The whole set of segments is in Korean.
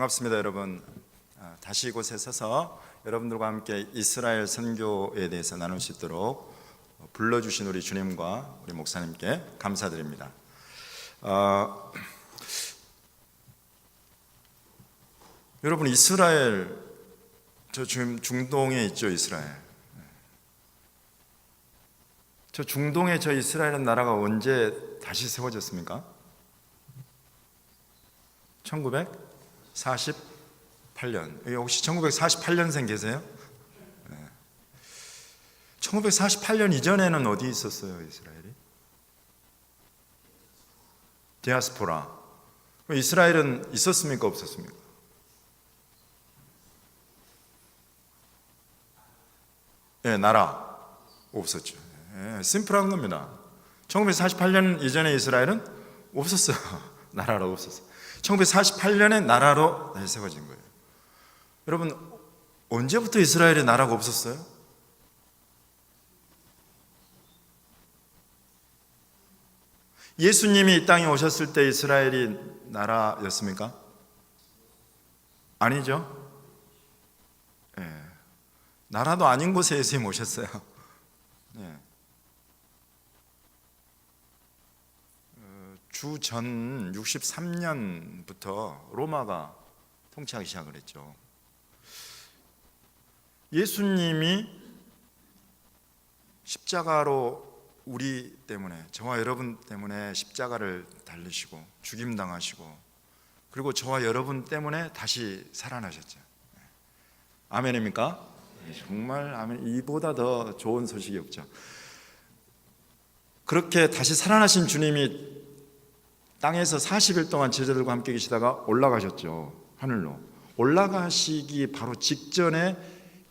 반갑습니다, 여러분. 다시 이곳에 서서 여러분들과 함께 이스라엘 선교에 대해서 나눌 수 있도록 불러주신 우리 주님과 우리 목사님께 감사드립니다. 여러분, 이스라엘, 저 지금 중동에 있죠, 이스라엘. 저 중동에 저 이스라엘 나라가 언제 다시 세워졌습니까? 1948년. 여기 혹시 1948년생 계세요? 네. 1948년 이전에는 어디 있었어요, 이스라엘이? 디아스포라. 이스라엘은 있었습니까, 없었습니까? 네, 나라 없었죠. 네, 심플한 겁니다. 1948년 이전에 이스라엘은 없었어요. 나라로 없었어요. 1948년에 나라로 다시 세워진 거예요. 여러분, 언제부터 이스라엘에 나라가 없었어요? 예수님이 이 땅에 오셨을 때 이스라엘이 나라였습니까? 아니죠. 네. 나라도 아닌 곳에 예수님이 오셨어요. 네. 주전 63년부터 로마가 통치하기 시작을 했죠. 예수님이 십자가로 우리 때문에, 저와 여러분 때문에 십자가를 달리시고 죽임당하시고, 그리고 저와 여러분 때문에 다시 살아나셨죠. 아멘입니까? 정말 아멘. 이보다 더 좋은 소식이 없죠. 그렇게 다시 살아나신 주님이 땅에서 40일 동안 제자들과 함께 계시다가 올라가셨죠. 하늘로. 올라가시기 바로 직전에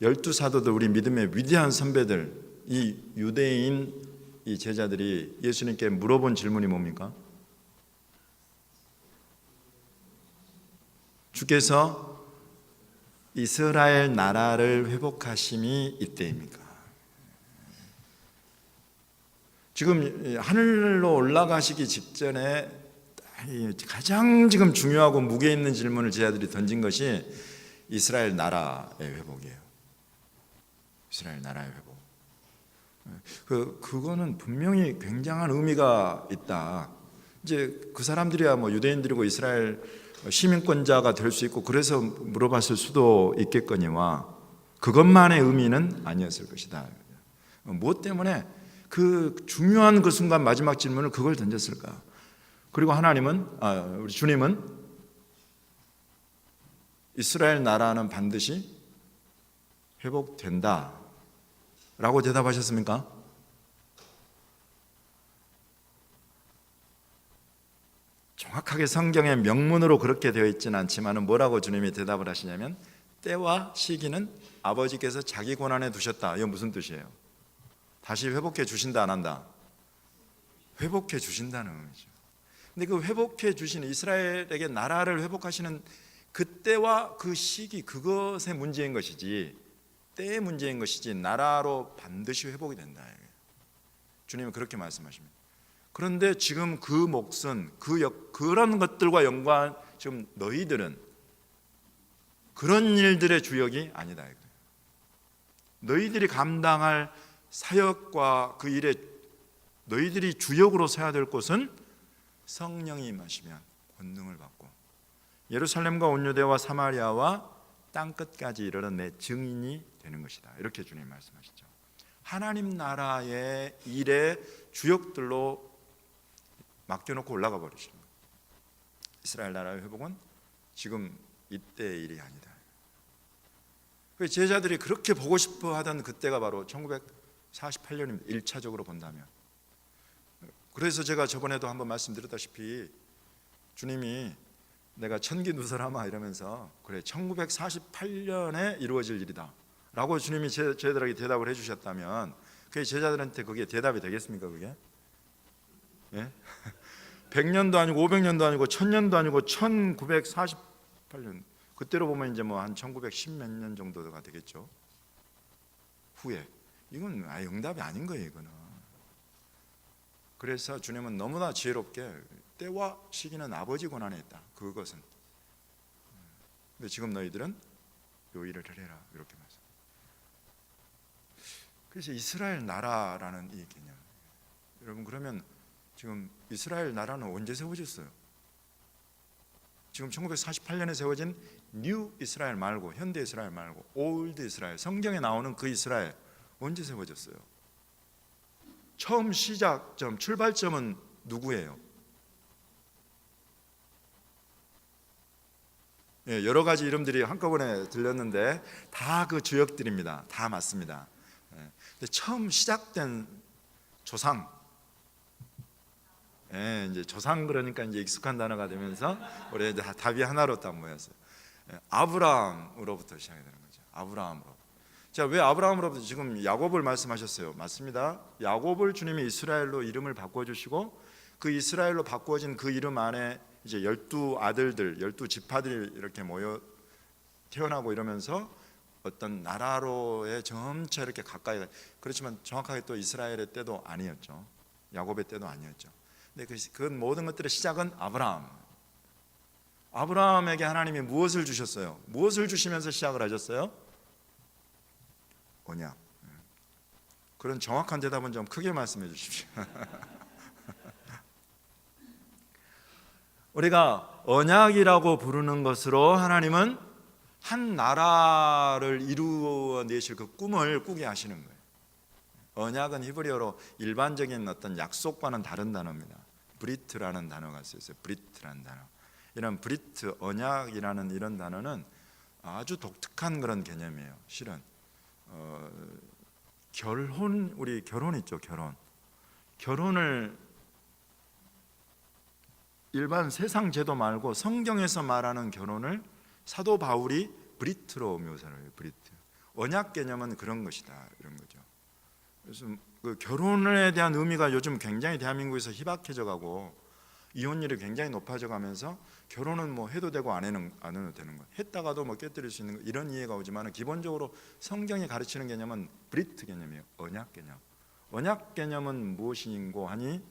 12사도들, 우리 믿음의 위대한 선배들, 이 유대인 이 제자들이 예수님께 물어본 질문이 뭡니까? 주께서 이스라엘 나라를 회복하심이 이때입니까? 지금 하늘로 올라가시기 직전에 가장 지금 중요하고 무게 있는 질문을 제자들이 던진 것이 이스라엘 나라의 회복이에요. 이스라엘 나라의 회복. 그거는 분명히 굉장한 의미가 있다. 이제 그 사람들이야 뭐 유대인들이고 이스라엘 시민권자가 될 수 있고 그래서 물어봤을 수도 있겠거니와 그것만의 의미는 아니었을 것이다. 무엇 때문에 그 중요한 그 순간 마지막 질문을 그걸 던졌을까? 그리고 하나님은, 우리 주님은 이스라엘 나라는 반드시 회복된다 라고 대답하셨습니까? 정확하게 성경의 명문으로 그렇게 되어 있지는 않지만 뭐라고 주님이 대답을 하시냐면, 때와 시기는 아버지께서 자기 권한에 두셨다. 이건 무슨 뜻이에요? 다시 회복해 주신다, 안 한다? 회복해 주신다는 의미죠. 근데 그 회복해 주시는, 이스라엘에게 나라를 회복하시는 그때와 그 시기, 그것의 문제인 것이지, 때의 문제인 것이지, 나라로 반드시 회복이 된다. 주님은 그렇게 말씀하십니다. 그런데 지금 그 몫은, 그런 것들과 연관, 지금 너희들은 그런 일들의 주역이 아니다. 너희들이 감당할 사역과 그 일에 너희들이 주역으로 서야 될 곳은 성령이 임하시면 권능을 받고 예루살렘과 온 유대와 사마리아와 땅끝까지 이르러 내 증인이 되는 것이다. 이렇게 주님 말씀하시죠. 하나님 나라의 일의 주역들로 맡겨놓고 올라가 버리시는 거예요. 이스라엘 나라의 회복은 지금 이때의 일이 아니다. 제자들이 그렇게 보고 싶어 하던 그때가 바로 1948년입니다. 1차적으로 본다면. 그래서 제가 저번에도 한번 말씀드렸다시피 주님이 내가 천기 누설하마 이러면서 그래 1948년에 이루어질 일이다 라고 주님이 제자들에게 대답을 해주셨다면 그게 제자들한테 그게 대답이 되겠습니까? 그게? 예? 100년도 아니고 500년도 아니고 1000년도 아니고 1948년, 그때로 보면 이제 뭐 한 1910 몇 년 정도가 되겠죠. 후에. 이건 아예 응답이 아닌 거예요, 이거는. 그래서 주님은 너무나 지혜롭게 때와 시기는 아버지 권한에 있다. 그것은 근데 지금 너희들은 요 일을 해라 이렇게 말씀. 그래서 이스라엘 나라라는 이 개념. 여러분 그러면 지금 이스라엘 나라는 언제 세워졌어요? 지금 1948년에 세워진 뉴 이스라엘 말고, 현대 이스라엘 말고 올드 이스라엘, 성경에 나오는 그 이스라엘 언제 세워졌어요? 처음 시작점, 출발점은 누구예요? 예, 여러 가지 이름들이 한꺼번에 들렸는데 다 그 주역들입니다. 다 맞습니다. 예, 근데 처음 시작된 조상, 예, 이제 조상 그러니까 이제 익숙한 단어가 되면서 우리 이제 답이 하나로 딱 모였어요. 예, 아브라함으로부터 시작이 되는 거죠. 아브라함으로. 자, 왜 아브라함으로부터? 지금 야곱을 말씀하셨어요. 맞습니다. 야곱을 주님이 이스라엘로 이름을 바꿔주시고 그 이스라엘로 바꾸어진 그 이름 안에 이제 12아들들, 12지파들이 이렇게 모여 태어나고 이러면서 어떤 나라로의 점차 이렇게 가까이. 그렇지만 정확하게 또 이스라엘의 때도 아니었죠. 야곱의 때도 아니었죠. 근데 그 모든 것들의 시작은 아브라함. 아브라함에게 하나님이 무엇을 주셨어요? 무엇을 주시면서 시작을 하셨어요? 언약. 그런 정확한 대답은 좀 크게 말씀해 주십시오. 우리가 언약이라고 부르는 것으로 하나님은 한 나라를 이루어내실 그 꿈을 꾸게 하시는 거예요. 언약은 히브리어로 일반적인 어떤 약속과는 다른 단어입니다. 브리트라는 단어가 쓰였어요. 브리트라는 단어. 이런 브리트, 언약이라는 이런 단어는 아주 독특한 그런 개념이에요. 실은 결혼, 우리 결혼 있죠. 결혼을 일반 세상 제도 말고 성경에서 말하는 결혼을 사도 바울이 브리트로 묘사를 해요. 브리트. 언약 개념은 그런 것이다, 이런 거죠. 그래서 그 결혼에 대한 의미가 요즘 굉장히 대한민국에서 희박해져 가고 이혼율이 굉장히 높아져 가면서 결혼은 뭐 해도 되고 안 해도 되는 거, 했다가도 뭐 깨뜨릴 수 있는 거, 이런 이해가 오지만 기본적으로 성경이 가르치는 개념은 브리트 개념이에요. 언약 개념. 언약 개념은 무엇인고 하니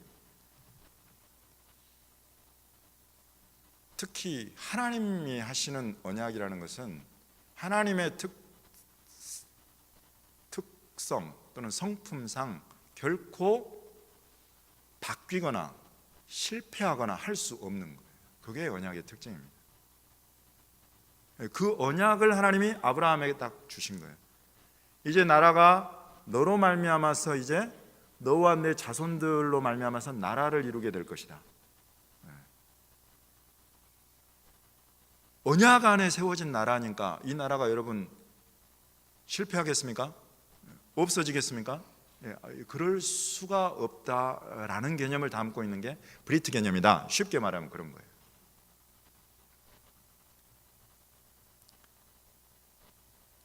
특히 하나님이 하시는 언약이라는 것은 하나님의 특성 또는 성품상 결코 바뀌거나 실패하거나 할 수 없는 거예요. 그게 언약의 특징입니다. 그 언약을 하나님이 아브라함에게 딱 주신 거예요. 이제 나라가 너로 말미암아서 이제 너와 내 자손들로 말미암아서 나라를 이루게 될 것이다. 언약 안에 세워진 나라니까 이 나라가 여러분 실패하겠습니까? 없어지겠습니까? 그럴 수가 없다라는 개념을 담고 있는 게 브리트 개념이다. 쉽게 말하면 그런 거예요.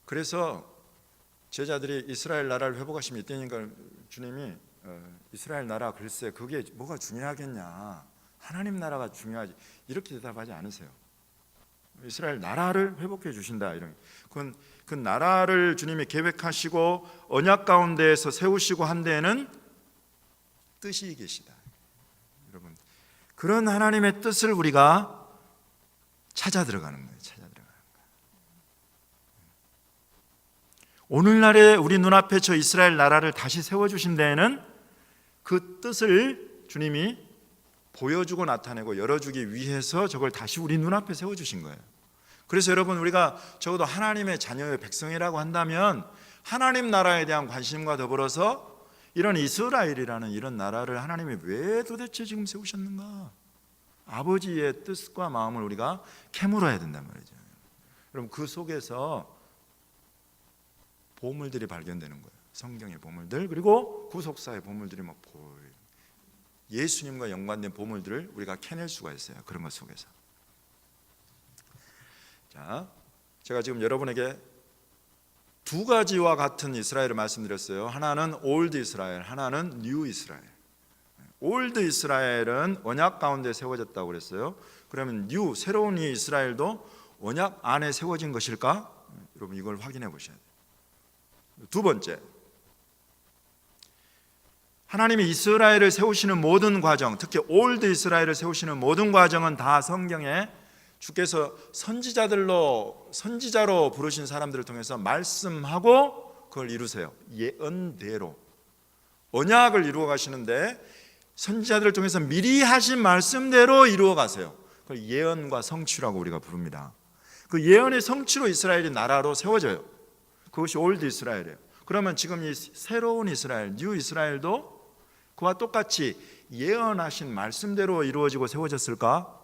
그래서 제자들이 이스라엘 나라를 회복하시면 이때니까 주님이 이스라엘 나라 글쎄 그게 뭐가 중요하겠냐, 하나님 나라가 중요하지, 이렇게 대답하지 않으세요. 이스라엘 나라를 회복해 주신다. 이런 그 나라를 주님이 계획하시고 언약 가운데에서 세우시고 한 데에는 뜻이 계시다. 여러분, 그런 하나님의 뜻을 우리가 찾아 들어가는 거예요. 오늘날에 우리 눈앞에 저 이스라엘 나라를 다시 세워주신 데에는 그 뜻을 주님이 보여주고 나타내고 열어주기 위해서 저걸 다시 우리 눈앞에 세워주신 거예요. 그래서 여러분, 우리가 적어도 하나님의 자녀의 백성이라고 한다면 하나님 나라에 대한 관심과 더불어서 이런 이스라엘이라는 이런 나라를 하나님이 왜 도대체 지금 세우셨는가, 아버지의 뜻과 마음을 우리가 캐물어야 된단 말이죠. 여러분, 그 속에서 보물들이 발견되는 거예요. 성경의 보물들, 그리고 구속사의 보물들이 막 보여요. 예수님과 연관된 보물들을 우리가 캐낼 수가 있어요. 그런 것 속에서. 자, 제가 지금 여러분에게 두 가지와 같은 이스라엘을 말씀드렸어요. 하나는 올드 이스라엘, 하나는 뉴 이스라엘. 올드 이스라엘은 언약 가운데 세워졌다고 그랬어요. 그러면 뉴, 새로운 이 이스라엘도 언약 안에 세워진 것일까? 여러분, 이걸 확인해 보셔야 돼요. 두 번째, 하나님이 이스라엘을 세우시는 모든 과정, 특히 올드 이스라엘을 세우시는 모든 과정은 다 성경에 주께서 선지자로 부르신 사람들을 통해서 말씀하고 그걸 이루세요. 예언대로 언약을 이루어 가시는데 선지자들을 통해서 미리 하신 말씀대로 이루어 가세요. 그걸 예언과 성취라고 우리가 부릅니다. 그 예언의 성취로 이스라엘이 나라로 세워져요. 그것이 올드 이스라엘이에요. 그러면 지금 이 새로운 이스라엘, 뉴 이스라엘도 그와 똑같이 예언하신 말씀대로 이루어지고 세워졌을까?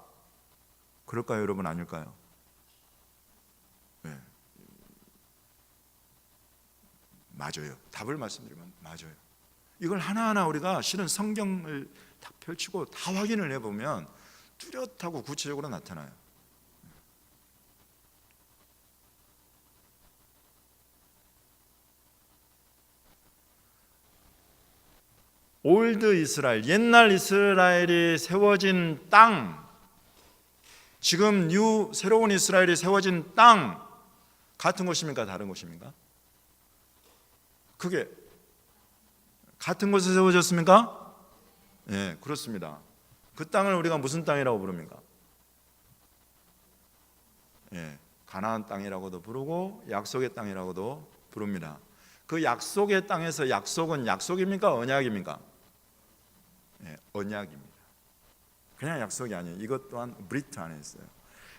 그럴까요, 여러분? 아닐까요? 네. 맞아요. 답을 말씀드리면 맞아요. 이걸 하나하나 우리가 실은 성경을 다 펼치고 다 확인을 해보면 뚜렷하고 구체적으로 나타나요. 올드 이스라엘, 옛날 이스라엘이 세워진 땅, 지금 뉴 새로운 이스라엘이 세워진 땅 같은 곳입니까? 다른 곳입니까? 그게 같은 곳에 세워졌습니까? 네, 그렇습니다. 그 땅을 우리가 무슨 땅이라고 부릅니까? 네, 가나안 땅이라고도 부르고 약속의 땅이라고도 부릅니다. 그 약속의 땅에서 약속은 약속입니까? 언약입니까? 네, 언약입니다. 그냥 약속이 아니에요. 이것 또한 브리트 안에 있어요.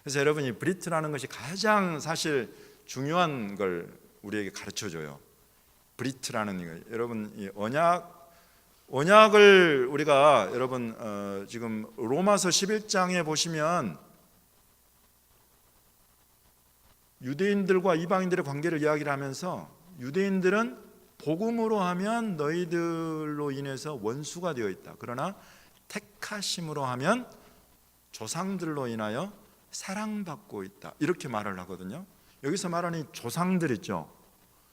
그래서 여러분, 이 브리트라는 것이 가장 사실 중요한 걸 우리에게 가르쳐줘요. 브리트라는 이거. 여러분, 이 언약을 우리가 여러분 지금 로마서 11장에 보시면 유대인들과 이방인들의 관계를 이야기를 하면서 유대인들은 복음으로 하면 너희들로 인해서 원수가 되어 있다. 그러나 택하심으로 하면 조상들로 인하여 사랑받고 있다. 이렇게 말을 하거든요. 여기서 말하는 이 조상들 있죠.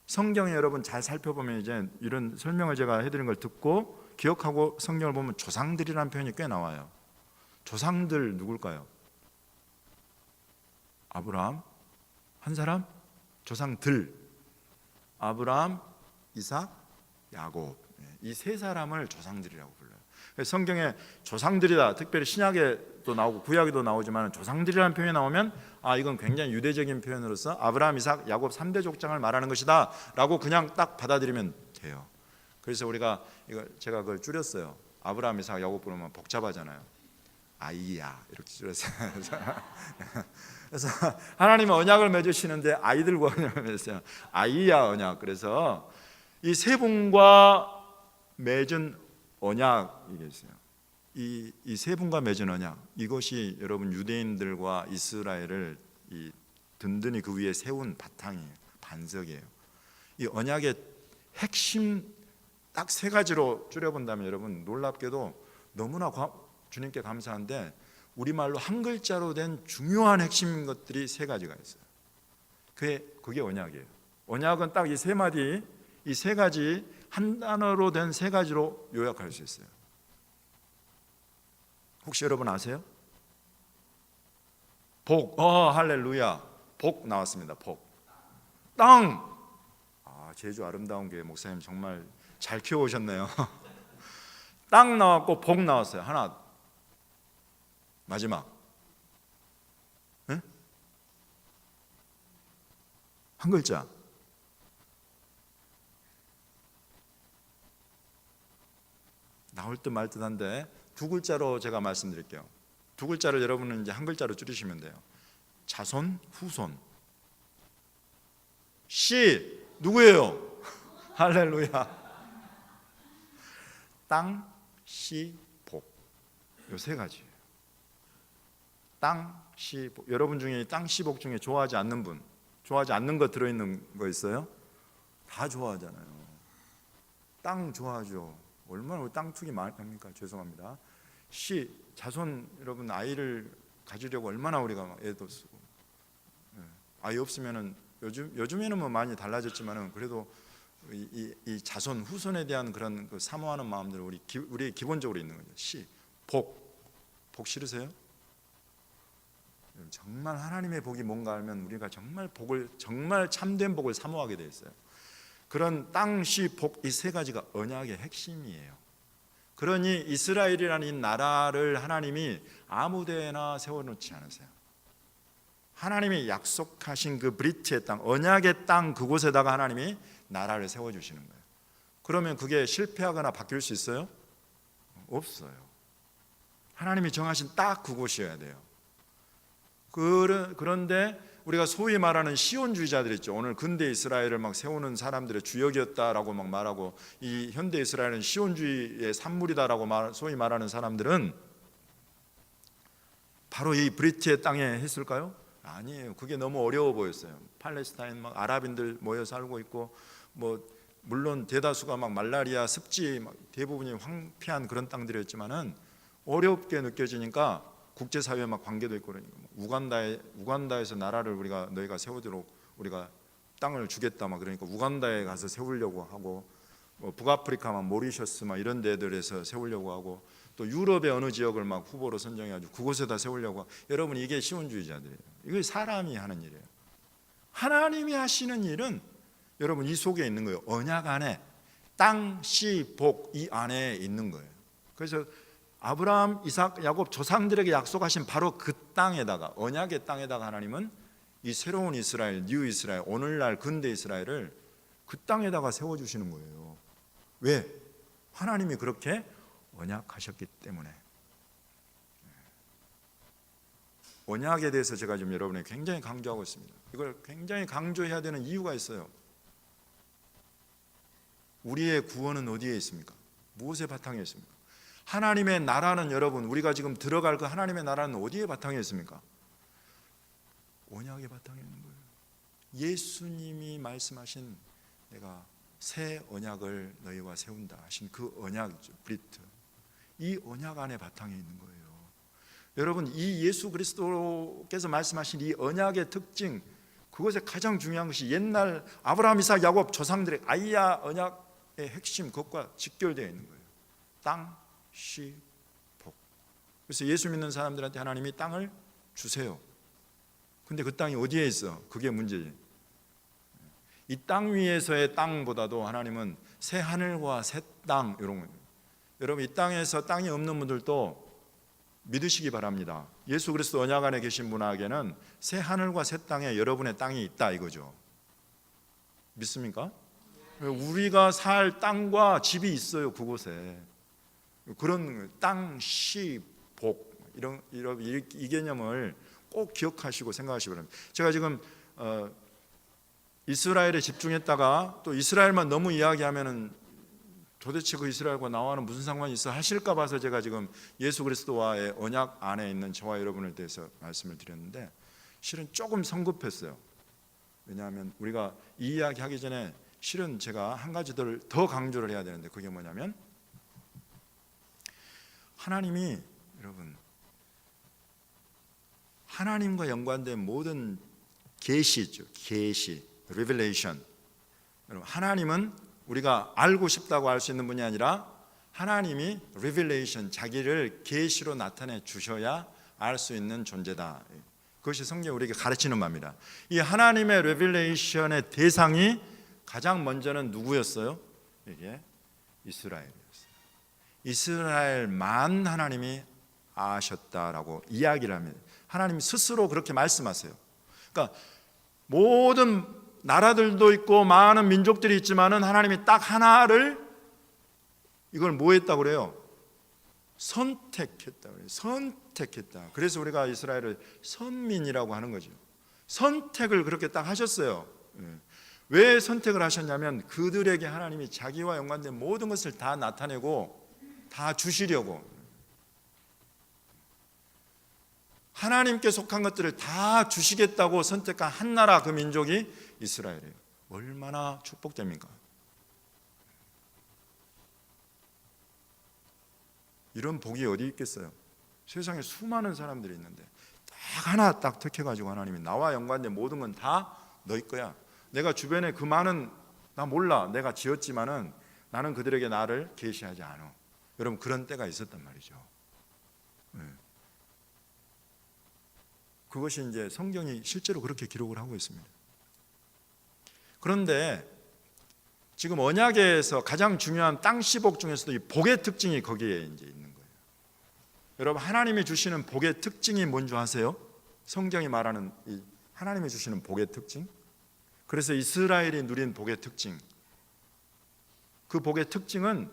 성경에 여러분 잘 살펴보면 이제 이런 설명을 제가 해드린 걸 듣고 기억하고 성경을 보면 조상들이라는 표현이 꽤 나와요. 조상들 누굴까요? 아브라함 한 사람? 조상들 아브라함, 이삭, 야곱, 이 세 사람을 조상들이라고 불러요. 성경에 조상들이다, 특별히 신약에도 나오고 구약에도 나오지만 조상들이라는 표현이 나오면 이건 굉장히 유대적인 표현으로서 아브라함, 이삭, 야곱 3대 족장을 말하는 것이다 라고 그냥 딱 받아들이면 돼요. 그래서 우리가 제가 그걸 줄였어요. 아브라함, 이삭, 야곱 부르면 복잡하잖아요. 아이야 이렇게 줄였어요. 그래서 하나님은 언약을 맺으시는데 아이들과 언약을 맺으세요. 아이야 언약. 그래서 이 세 분과 맺은 언약이 있어요. 이 세 분과 맺은 언약, 이것이 여러분 유대인들과 이스라엘을 이 든든히 그 위에 세운 바탕이에요. 반석이에요. 이 언약의 핵심 딱 세 가지로 줄여본다면 여러분 놀랍게도 너무나 주님께 감사한데 우리말로 한 글자로 된 중요한 핵심 것들이 세 가지가 있어요. 그게 언약이에요. 언약은 딱 이 세 마디, 이 세 가지 한 단어로 된 세 가지로 요약할 수 있어요. 혹시 여러분 아세요? 복, 할렐루야. 복 나왔습니다. 복. 땅. 제주 아름다운 교회 목사님 정말 잘 키워오셨네요. 땅 나왔고 복 나왔어요. 하나. 마지막. 네? 한 글자. 나올 듯 말 듯한데 두 글자로 제가 말씀드릴게요. 두 글자를 여러분은 이제 한 글자로 줄이시면 돼요. 자손, 후손. 씨 누구예요? 할렐루야. 땅, 씨, 복. 요 세 가지예요. 땅, 씨, 복. 여러분 중에 땅, 씨, 복 중에 좋아하지 않는 분, 좋아하지 않는 거 들어있는 거 있어요? 다 좋아하잖아요. 땅 좋아하죠. 얼마나 우리 땅 투기 많습니까? 죄송합니다. 씨, 자손, 여러분 아이를 가지려고 얼마나 우리가 막 애도 쓰고. 아이 없으면은 요즘에는 뭐 많이 달라졌지만은 그래도 이 자손 후손에 대한 그런 그 사모하는 마음들 우리 기본적으로 있는 거죠. 씨, 복 싫으세요? 정말 하나님의 복이 뭔가 알면 우리가 정말 참된 복을 사모하게 돼 있어요. 그런 땅, 씨, 복 이 세 가지가 언약의 핵심이에요. 그러니 이스라엘이라는 이 나라를 하나님이 아무데나 세워놓지 않으세요. 하나님이 약속하신 그 브리트의 땅, 언약의 땅 그곳에다가 하나님이 나라를 세워주시는 거예요. 그러면 그게 실패하거나 바뀔 수 있어요? 없어요. 하나님이 정하신 딱 그곳이어야 돼요. 그런데 우리가 소위 말하는 시온주의자들 있죠. 오늘 근대 이스라엘을 막 세우는 사람들의 주역이었다라고 막 말하고, 이 현대 이스라엘은 시온주의의 산물이다라고 소위 말하는 사람들은 바로 이 브리트의 땅에 했을까요? 아니에요. 그게 너무 어려워 보였어요. 팔레스타인 막 아랍인들 모여 살고 있고, 뭐 물론 대다수가 막 말라리아, 습지, 막 대부분이 황폐한 그런 땅들이었지만은 어렵게 느껴지니까 국제사회에 막 관계도 있고, 그러니까 우간다에서 나라를 너희가 세우도록 우리가 땅을 주겠다 막 그러니까 우간다에 가서 세우려고 하고, 뭐 북아프리카 막 모리셔스 막 이런 데들에서 세우려고 하고, 또 유럽의 어느 지역을 막 후보로 선정해가지고 그곳에다 세우려고 하고. 여러분, 이게 시온주의자들이에요. 이게 사람이 하는 일이에요. 하나님이 하시는 일은 여러분 이 속에 있는 거예요. 언약 안에, 땅, 씨, 복 이 안에 있는 거예요. 그래서 아브라함, 이삭, 야곱 조상들에게 약속하신 바로 그 땅에다가, 언약의 땅에다가 하나님은 이 새로운 이스라엘, 뉴 이스라엘, 오늘날 근대 이스라엘을 그 땅에다가 세워주시는 거예요. 왜? 하나님이 그렇게 언약하셨기 때문에. 언약에 대해서 제가 지금 여러분에게 굉장히 강조하고 있습니다. 이걸 굉장히 강조해야 되는 이유가 있어요. 우리의 구원은 어디에 있습니까? 무엇의 바탕에 있습니까? 하나님의 나라는, 여러분, 우리가 지금 들어갈 그 하나님의 나라는 어디에 바탕에 있습니까? 언약의 바탕에 있는 거예요. 예수님이 말씀하신 내가 새 언약을 너희와 세운다 하신 그 언약이죠. 브리트. 이 언약 안에 바탕에 있는 거예요. 여러분, 이 예수 그리스도께서 말씀하신 이 언약의 특징, 그것의 가장 중요한 것이 옛날 아브라함, 이삭, 야곱 조상들의 아이야 언약의 핵심, 그것과 직결되어 있는 거예요. 땅, 씨, 복. 그래서 예수 믿는 사람들한테 하나님이 땅을 주세요. 근데 그 땅이 어디에 있어? 그게 문제지. 이 땅 위에서의 땅보다도 하나님은 새 하늘과 새 땅, 이런 거예요. 여러분, 이 땅에서 땅이 없는 분들도 믿으시기 바랍니다. 예수 그리스도 언약 안에 계신 분에게는 새 하늘과 새 땅에 여러분의 땅이 있다 이거죠. 믿습니까? 우리가 살 땅과 집이 있어요. 그곳에. 그런 땅, 씨, 복, 이런 이 개념을 꼭 기억하시고 생각하시기 바랍니다. 제가 지금 이스라엘에 집중했다가 또 이스라엘만 너무 이야기하면은 도대체 그 이스라엘과 나와는 무슨 상관이 있어 하실까 봐서 제가 지금 예수 그리스도와의 언약 안에 있는 저와 여러분에 대해서 말씀을 드렸는데, 실은 조금 성급했어요. 왜냐하면 우리가 이 이야기 하기 전에 실은 제가 한 가지 더 강조를 해야 되는데, 그게 뭐냐면 하나님이, 여러분, 하나님과 연관된 모든 계시죠. 계시, revelation. 여러분, 하나님은 우리가 알고 싶다고 할 수 있는 분이 아니라 하나님이 revelation, 자기를 계시로 나타내 주셔야 알 수 있는 존재다. 그것이 성경이 우리에게 가르치는 바입니다. 이 하나님의 revelation의 대상이 가장 먼저는 누구였어요? 이게 이스라엘이었어요. 이스라엘만 하나님이 아셨다라고 이야기를 합니다. 하나님 스스로 그렇게 말씀하세요. 그러니까 모든 나라들도 있고 많은 민족들이 있지만은 하나님이 딱 하나를, 이걸 뭐 했다고 그래요? 선택했다 그래요. 선택했다. 그래서 우리가 이스라엘을 선민이라고 하는 거죠. 선택을 그렇게 딱 하셨어요. 왜 선택을 하셨냐면 그들에게 하나님이 자기와 연관된 모든 것을 다 나타내고 다 주시려고, 하나님께 속한 것들을 다 주시겠다고 선택한 한 나라, 그 민족이 이스라엘이에요. 얼마나 축복됩니까? 이런 복이 어디 있겠어요? 세상에 수많은 사람들이 있는데 딱 하나 딱 택해가지고 하나님이 나와 연관된 모든 건 다 너희 거야. 내가 주변에 그 많은, 나 몰라, 내가 지었지만은 나는 그들에게 나를 계시하지 않아. 여러분, 그런 때가 있었단 말이죠. 그것이 이제 성경이 실제로 그렇게 기록을 하고 있습니다. 그런데 지금 언약에서 가장 중요한 땅 씨복 중에서도 이 복의 특징이 거기에 이제 있는 거예요. 여러분, 하나님이 주시는 복의 특징이 뭔지 아세요? 성경이 말하는 이 하나님이 주시는 복의 특징. 그래서 이스라엘이 누린 복의 특징, 그 복의 특징은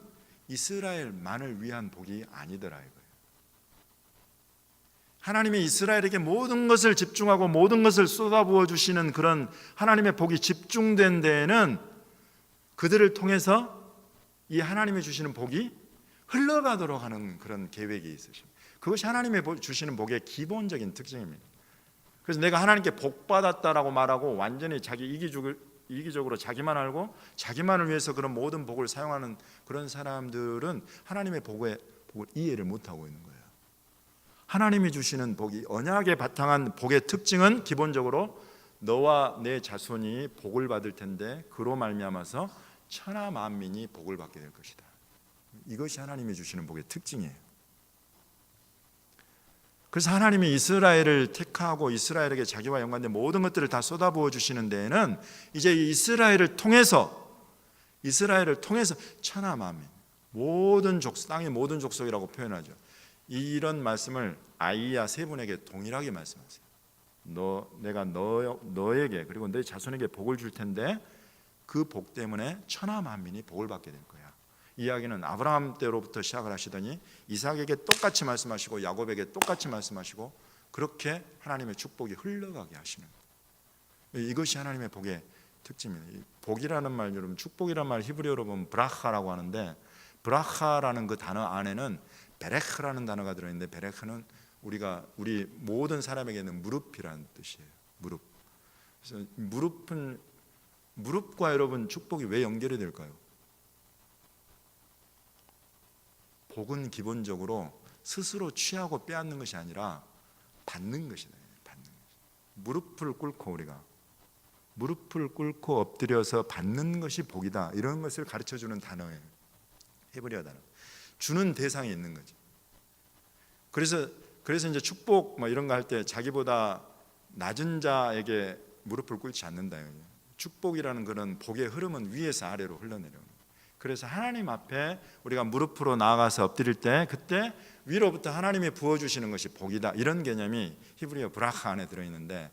이스라엘만을 위한 복이 아니더라 이거예요. 하나님이 이스라엘에게 모든 것을 집중하고 모든 것을 쏟아부어 주시는 그런 하나님의 복이 집중된 데에는 그들을 통해서 이 하나님이 주시는 복이 흘러가도록 하는 그런 계획이 있으십니다. 그것이 하나님의 주시는 복의 기본적인 특징입니다. 그래서 내가 하나님께 복 받았다라고 말하고 완전히 자기 이기적으로 자기만 알고 자기만을 위해서 그런 모든 복을 사용하는 그런 사람들은 하나님의 복을 이해를 못하고 있는 거예요. 하나님이 주시는 복이, 언약에 바탕한 복의 특징은 기본적으로 너와 내 자손이 복을 받을 텐데 그로 말미암아서 천하 만민이 복을 받게 될 것이다. 이것이 하나님이 주시는 복의 특징이에요. 그래서 하나님이 이스라엘을 택하고 이스라엘에게 자기와 연관된 모든 것들을 다 쏟아부어 주시는 데에는 이제 이스라엘을 통해서 천하 만민, 모든 족속, 땅의 모든 족속이라고 표현하죠. 이런 말씀을 아이야 세 분에게 동일하게 말씀하세요. 내가 너에게 그리고 내 자손에게 복을 줄 텐데 그 복 때문에 천하 만민이 복을 받게 될 거야. 이야기는 아브라함 때로부터 시작을 하시더니 이삭에게 똑같이 말씀하시고 야곱에게 똑같이 말씀하시고 그렇게 하나님의 축복이 흘러가게 하시는 거예요. 이것이 하나님의 복의 특징입니다. 복이라는 말, 여러분 축복이라는 말 히브리어로 보면 브라하라고 하는데 브라하라는 그 단어 안에는 베레흐라는 단어가 들어있는데 베레흐는 우리 모든 사람에게는 무릎이라는 뜻이에요. 무릎. 그래서 무릎과 여러분 축복이 왜 연결이 될까요? 복은 기본적으로 스스로 취하고 빼앗는 것이 아니라 받는 것이다. 받는 것. 무릎을 꿇고 엎드려서 받는 것이 복이다. 이런 것을 가르쳐주는 단어예요. 히브리어 단어. 주는 대상이 있는 거죠. 그래서 이제 축복 뭐 이런 거 할 때 자기보다 낮은 자에게 무릎을 꿇지 않는다. 축복이라는 그런 복의 흐름은 위에서 아래로 흘러내려오는. 그래서 하나님 앞에 우리가 무릎으로 나아가서 엎드릴 때 그때 위로부터 하나님이 부어주시는 것이 복이다. 이런 개념이 히브리어 브라하 안에 들어있는데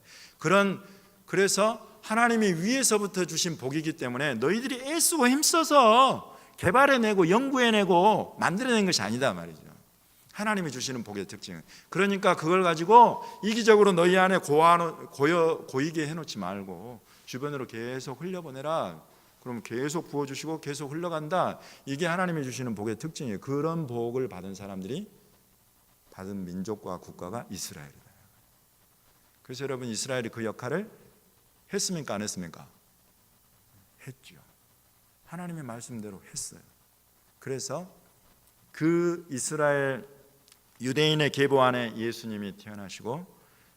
그래서 하나님이 위에서부터 주신 복이기 때문에 너희들이 애쓰고 힘써서 개발해내고 연구해내고 만들어낸 것이 아니다 말이죠. 하나님이 주시는 복의 특징은. 그러니까 그걸 가지고 이기적으로 너희 안에 고이게 해놓지 말고 주변으로 계속 흘려보내라. 그럼 계속 부어주시고 계속 흘러간다. 이게 하나님이 주시는 복의 특징이에요. 그런 복을 받은 사람들이 받은 민족과 국가가 이스라엘이다. 그래서 여러분 이스라엘이 그 역할을 했습니까? 안 했습니까? 했죠. 하나님의 말씀대로 했어요. 그래서 그 이스라엘 유대인의 계보 안에 예수님이 태어나시고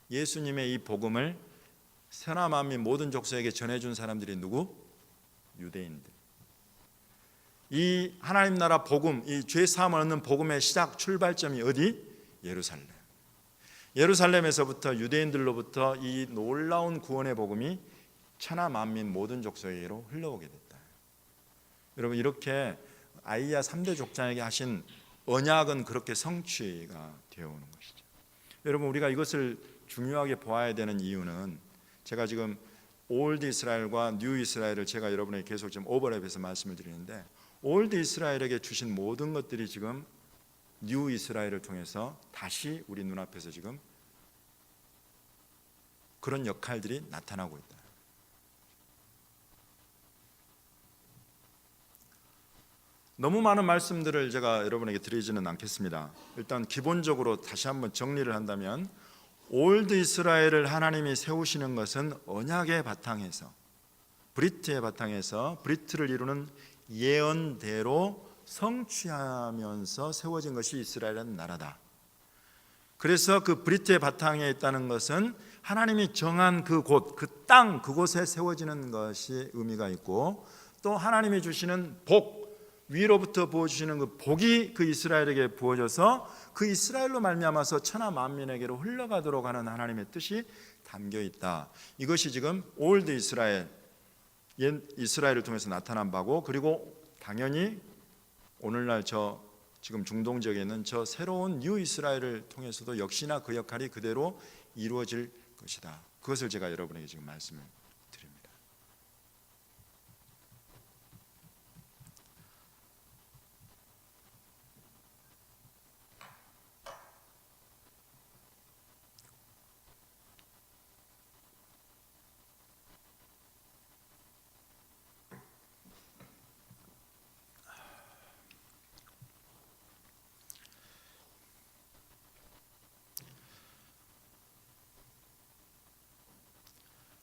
예수님의 이 복음을 천하 만민 모든 족속에게 전해준 사람들이 누구? 유대인들. 이 하나님 나라 복음, 이 죄 사함을 얻는 복음의 시작 출발점이 어디? 예루살렘. 예루살렘에서부터 유대인들로부터 이 놀라운 구원의 복음이 천하 만민 모든 족속에게로 흘러오게 됐다. 여러분 이렇게 아이야 3대 족장에게 하신 언약은 그렇게 성취가 되어 오는 것이죠. 여러분 우리가 이것을 중요하게 보아야 되는 이유는 제가 지금 올드 이스라엘과 뉴 이스라엘을 제가 여러분에게 계속 좀 오버랩해서 말씀을 드리는데 올드 이스라엘에게 주신 모든 것들이 지금 뉴 이스라엘을 통해서 다시 우리 눈앞에서 지금 그런 역할들이 나타나고 있다. 너무 많은 말씀들을 제가 여러분에게 드리지는 않겠습니다. 일단 기본적으로 다시 한번 정리를 한다면 올드 이스라엘을 하나님이 세우시는 것은 언약의 바탕에서 브리트의 바탕에서 브리트를 이루는 예언대로 성취하면서 세워진 것이 이스라엘이라는 나라다. 그래서 그 브리트의 바탕에 있다는 것은 하나님이 정한 그곳, 그 땅, 그곳에 세워지는 것이 의미가 있고 또 하나님이 주시는 복, 위로부터 부어주시는 그 복이 그 이스라엘에게 부어져서 그 이스라엘로 말미암아서 천하 만민에게로 흘러가도록 하는 하나님의 뜻이 담겨 있다. 이것이 지금 올드 이스라엘, 옛 이스라엘을 통해서 나타난 바고 그리고 당연히 오늘날 지금 중동 지역에 있는 새로운 뉴 이스라엘을 통해서도 역시나 그 역할이 그대로 이루어질 것이다. 그것을 제가 여러분에게 지금 말씀을 드립니다.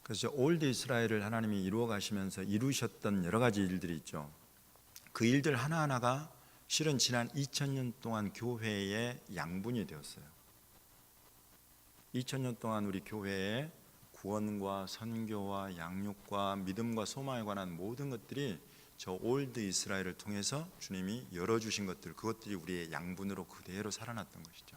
그래서 올드 이스라엘을 하나님이 이루어 가시면서 이루셨던 여러 가지 일들이 있죠. 그 일들 하나하나가 실은 지난 2000년 동안 교회의 양분이 되었어요. 2000년 동안 우리 교회의 구원과 선교와 양육과 믿음과 소망에 관한 모든 것들이 저 올드 이스라엘을 통해서 주님이 열어주신 것들, 그것들이 우리의 양분으로 그대로 살아났던 것이죠.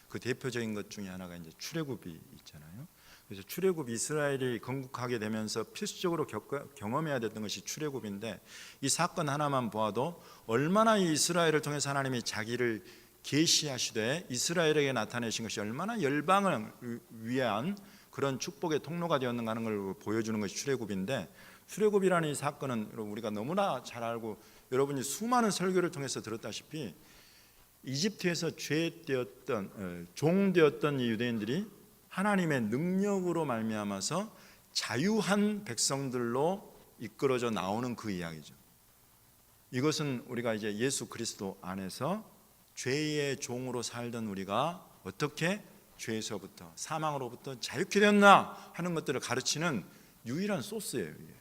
그 대표적인 것 중에 하나가 이제 출애굽이 있잖아요. 그래서 출애굽, 이스라엘이 건국하게 되면서 필수적으로 경험해야 됐던 것이 출애굽인데, 이 사건 하나만 보아도 얼마나 이 이스라엘을 통해서 하나님이 자기를 계시하시되 이스라엘에게 나타내신 것이 얼마나 열방을 위한 그런 축복의 통로가 되었는가 하는 걸 보여주는 것이 출애굽인데, 출애굽이라는 이 사건은 우리가 너무나 잘 알고 여러분이 수많은 설교를 통해서 들었다시피 이집트에서 종되었던 이 유대인들이 하나님의 능력으로 말미암아서 자유한 백성들로 이끌어져 나오는 그 이야기죠. 이것은 우리가 이제 예수 그리스도 안에서 죄의 종으로 살던 우리가 어떻게 죄에서부터 사망으로부터 자유케 되었나 하는 것들을 가르치는 유일한 소스예요. 이게.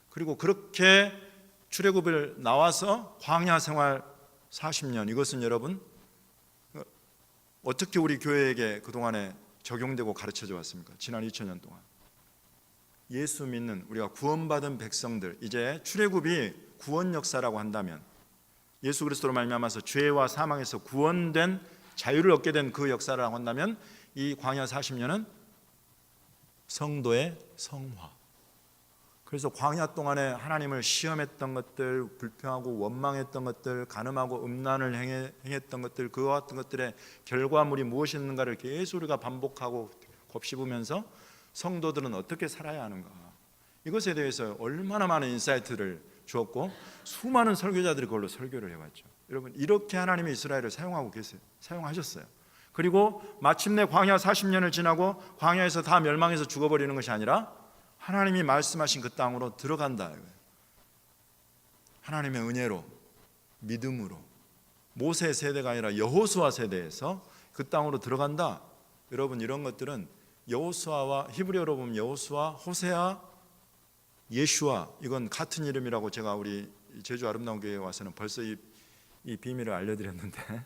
그리고 그렇게 출애굽을 나와서 광야 생활 40년, 이것은 여러분 어떻게 우리 교회에게 그동안에 적용되고 가르쳐져 왔습니까? 지난 2000년 동안 예수 믿는 우리가 구원받은 백성들, 이제 출애굽이 구원 역사라고 한다면, 예수 그리스도로 말미암아서 죄와 사망에서 구원된 자유를 얻게 된 그 역사라고 한다면, 이 광야 40년은 성도의 성화. 그래서 광야 동안에 하나님을 시험했던 것들, 불평하고 원망했던 것들, 간음하고 음란을 행했던 것들, 그와 같은 것들의 결과물이 무엇이었는가를 계속 우리가 반복하고 곱씹으면서 성도들은 어떻게 살아야 하는가, 이것에 대해서 얼마나 많은 인사이트를 주었고 수많은 설교자들이 그걸로 설교를 해왔죠. 여러분, 이렇게 하나님이 이스라엘을 사용하고 계세요. 사용하셨어요. 그리고 마침내 광야 40년을 지나고 광야에서 다 멸망해서 죽어버리는 것이 아니라 하나님이 말씀하신 그 땅으로 들어간다. 하나님의 은혜로, 믿음으로, 모세 세대가 아니라 여호수아 세대에서 그 땅으로 들어간다. 여러분, 이런 것들은 여호수아와, 히브리어로 보면 여호수아, 호세아, 예슈아, 이건 같은 이름이라고 제가 우리 제주 아름다운 교회에 와서는 벌써 이 비밀을 알려드렸는데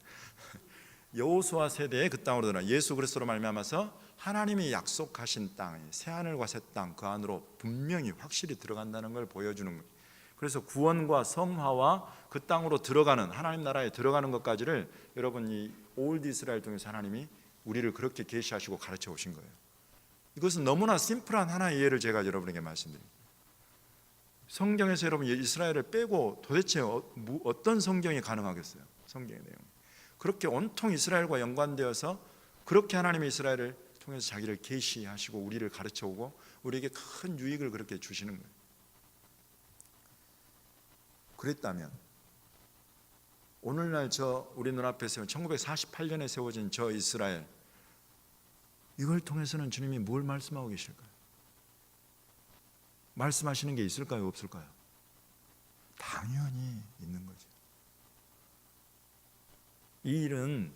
여호수아 세대의 그 땅으로 들어가 예수 그리스도로 말미암아서 하나님이 약속하신 땅, 새하늘과 새 땅, 그 안으로 분명히 확실히 들어간다는 걸 보여주는 거예요. 그래서 구원과 성화와 그 땅으로 들어가는, 하나님 나라에 들어가는 것까지를 여러분 이 올드 이스라엘 통해서 하나님이 우리를 그렇게 계시하시고 가르쳐 오신 거예요. 이것은 너무나 심플한 하나의 이해를 제가 여러분에게 말씀드립니다. 성경에서 여러분 이스라엘을 빼고 도대체 어떤 성경이 가능하겠어요? 성경의 내용. 그렇게 온통 이스라엘과 연관되어서 그렇게 하나님이 이스라엘을 통해서 자기를 계시하시고 우리를 가르쳐오고 우리에게 큰 유익을 그렇게 주시는 거예요. 그랬다면 오늘날 우리 눈앞에 세운 1948년에 세워진 저 이스라엘, 이걸 통해서는 주님이 뭘 말씀하고 계실까요? 말씀하시는 게 있을까요? 없을까요? 당연히 있는 거죠. 이 일은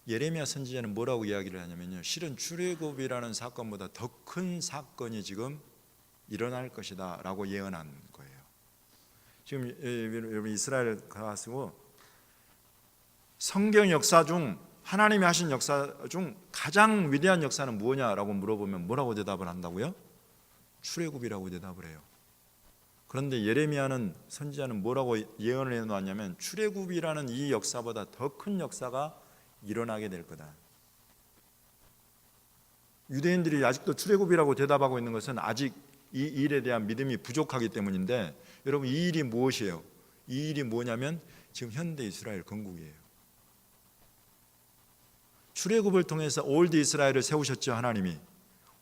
예레미야 선지자는 뭐라고 이야기를 하냐면요, 실은 출애굽이라는 사건보다 더 큰 사건이 지금 일어날 것이다 라고 예언한 거예요. 지금 여러분 이스라엘 가시고 성경 역사 중, 하나님이 하신 역사 중 가장 위대한 역사는 무엇이냐라고 물어보면 뭐라고 대답을 한다고요? 출애굽이라고 대답을 해요. 그런데 예레미야는, 선지자는 뭐라고 예언을 해놓았냐면 출애굽이라는 이 역사보다 더 큰 역사가 일어나게 될 거다. 유대인들이 아직도 출애굽이라고 대답하고 있는 것은 아직 이 일에 대한 믿음이 부족하기 때문인데, 여러분 이 일이 무엇이에요? 이 일이 뭐냐면 지금 현대 이스라엘 건국이에요. 출애굽을 통해서 올드 이스라엘을 세우셨죠. 하나님이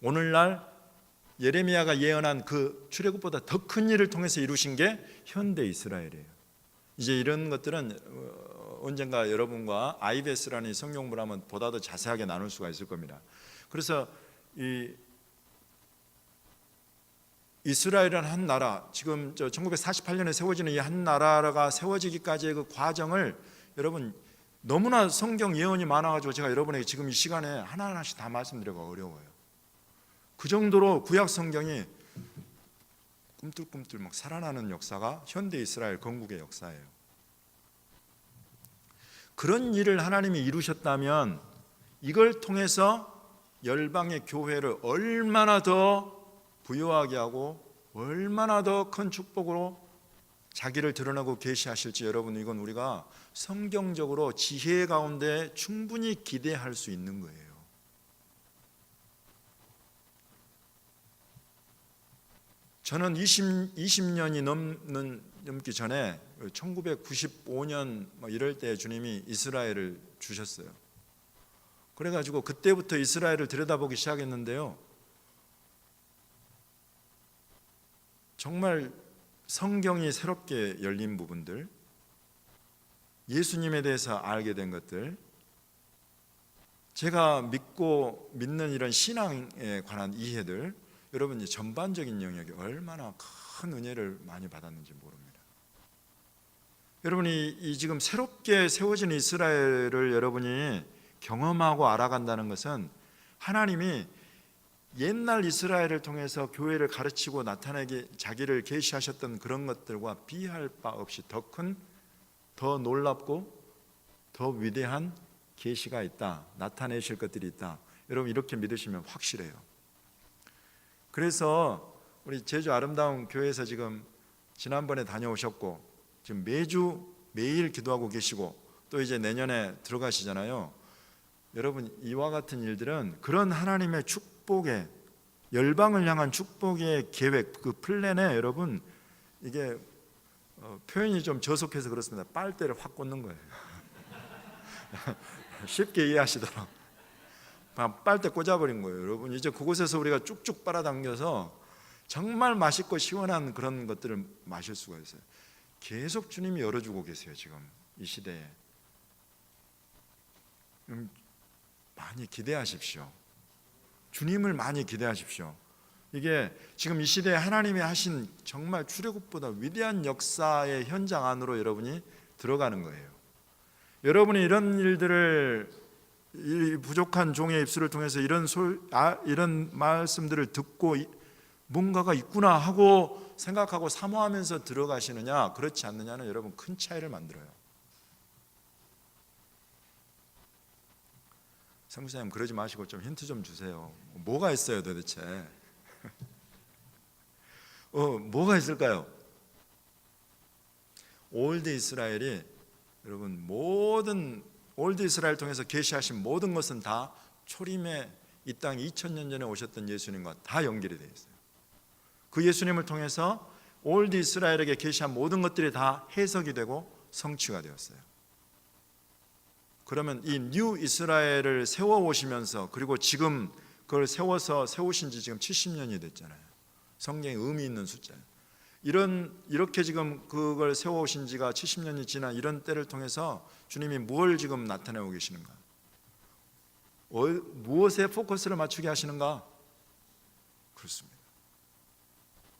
오늘날 예레미야가 예언한 그 출애굽보다 더 큰 일을 통해서 이루신 게 현대 이스라엘이에요. 이제 이런 것들은 언젠가 여러분과 IBS라는 성경 공부를 하면 보다 더 자세하게 나눌 수가 있을 겁니다. 그래서 이 이스라엘은 한 나라, 지금 1948년에 세워지는 이 한 나라가 세워지기까지의 그 과정을 여러분 너무나 성경 예언이 많아가지고 제가 여러분에게 지금 이 시간에 하나하나씩 다 말씀드리기가 어려워요. 그 정도로 구약 성경이 꿈틀꿈틀 막 살아나는 역사가 현대 이스라엘 건국의 역사예요. 그런 일을 하나님이 이루셨다면 이걸 통해서 열방의 교회를 얼마나 더 부유하게 하고 얼마나 더 큰 축복으로 자기를 드러나고 계시하실지 여러분 이건 우리가 성경적으로 지혜 가운데 충분히 기대할 수 있는 거예요. 저는 20년이 넘기 전에 1995년 이럴 때 주님이 이스라엘을 주셨어요. 그래가지고 그때부터 이스라엘을 들여다보기 시작했는데요. 정말 성경이 새롭게 열린 부분들, 예수님에 대해서 알게 된 것들, 제가 믿는 이런 신앙에 관한 이해들, 여러분 전반적인 영역이 얼마나 큰 은혜를 많이 받았는지 모릅니다. 여러분이 이 지금 새롭게 세워진 이스라엘을 여러분이 경험하고 알아간다는 것은 하나님이 옛날 이스라엘을 통해서 교회를 가르치고 나타내게 자기를 계시하셨던 그런 것들과 비할 바 없이 더 큰, 더 놀랍고 더 위대한 계시가 있다, 나타내실 것들이 있다. 여러분 이렇게 믿으시면 확실해요. 그래서 우리 제주 아름다운 교회에서 지금 지난번에 다녀오셨고 지금 매일 기도하고 계시고 또 이제 내년에 들어가시잖아요. 여러분 이와 같은 일들은 그런 하나님의 축복의 열방을 향한 축복의 계획, 그 플랜에 여러분 이게 표현이 좀 저속해서 그렇습니다. 빨대를 확 꽂는 거예요. 쉽게 이해하시도록 빨대 꽂아버린 거예요. 여러분 이제 그곳에서 우리가 쭉쭉 빨아당겨서 정말 맛있고 시원한 그런 것들을 마실 수가 있어요. 계속 주님이 열어주고 계세요. 지금 이 시대에 많이 기대하십시오. 주님을 많이 기대하십시오. 이게 지금 이 시대에 하나님이 하신 정말 출애굽보다 위대한 역사의 현장 안으로 여러분이 들어가는 거예요. 여러분이 이런 일들을 이 부족한 종의 입술을 통해서 이런 말씀들을 듣고 뭔가가 있구나 하고 생각하고 사모하면서 들어가시느냐 그렇지 않느냐는 여러분 큰 차이를 만들어요. 성부사님 그러지 마시고 좀 힌트 좀 주세요. 뭐가 있어요 도대체? 뭐가 있을까요? 올드 이스라엘이 여러분 모든 올드 이스라엘 통해서 계시하신 모든 것은 다 초림에 이 땅 2000년 전에 오셨던 예수님과 다 연결이 되어 있어요. 그 예수님을 통해서 올드 이스라엘에게 계시한 모든 것들이 다 해석이 되고 성취가 되었어요. 그러면 이 뉴 이스라엘을 세워 오시면서 그리고 지금 그걸 세우신 지 지금 70년이 됐잖아요. 성경에 의미 있는 숫자예요. 이렇게 지금 그걸 세워 오신 지가 70년이 지난 이런 때를 통해서 주님이 뭘 지금 나타내고 계시는가? 무엇에 포커스를 맞추게 하시는가?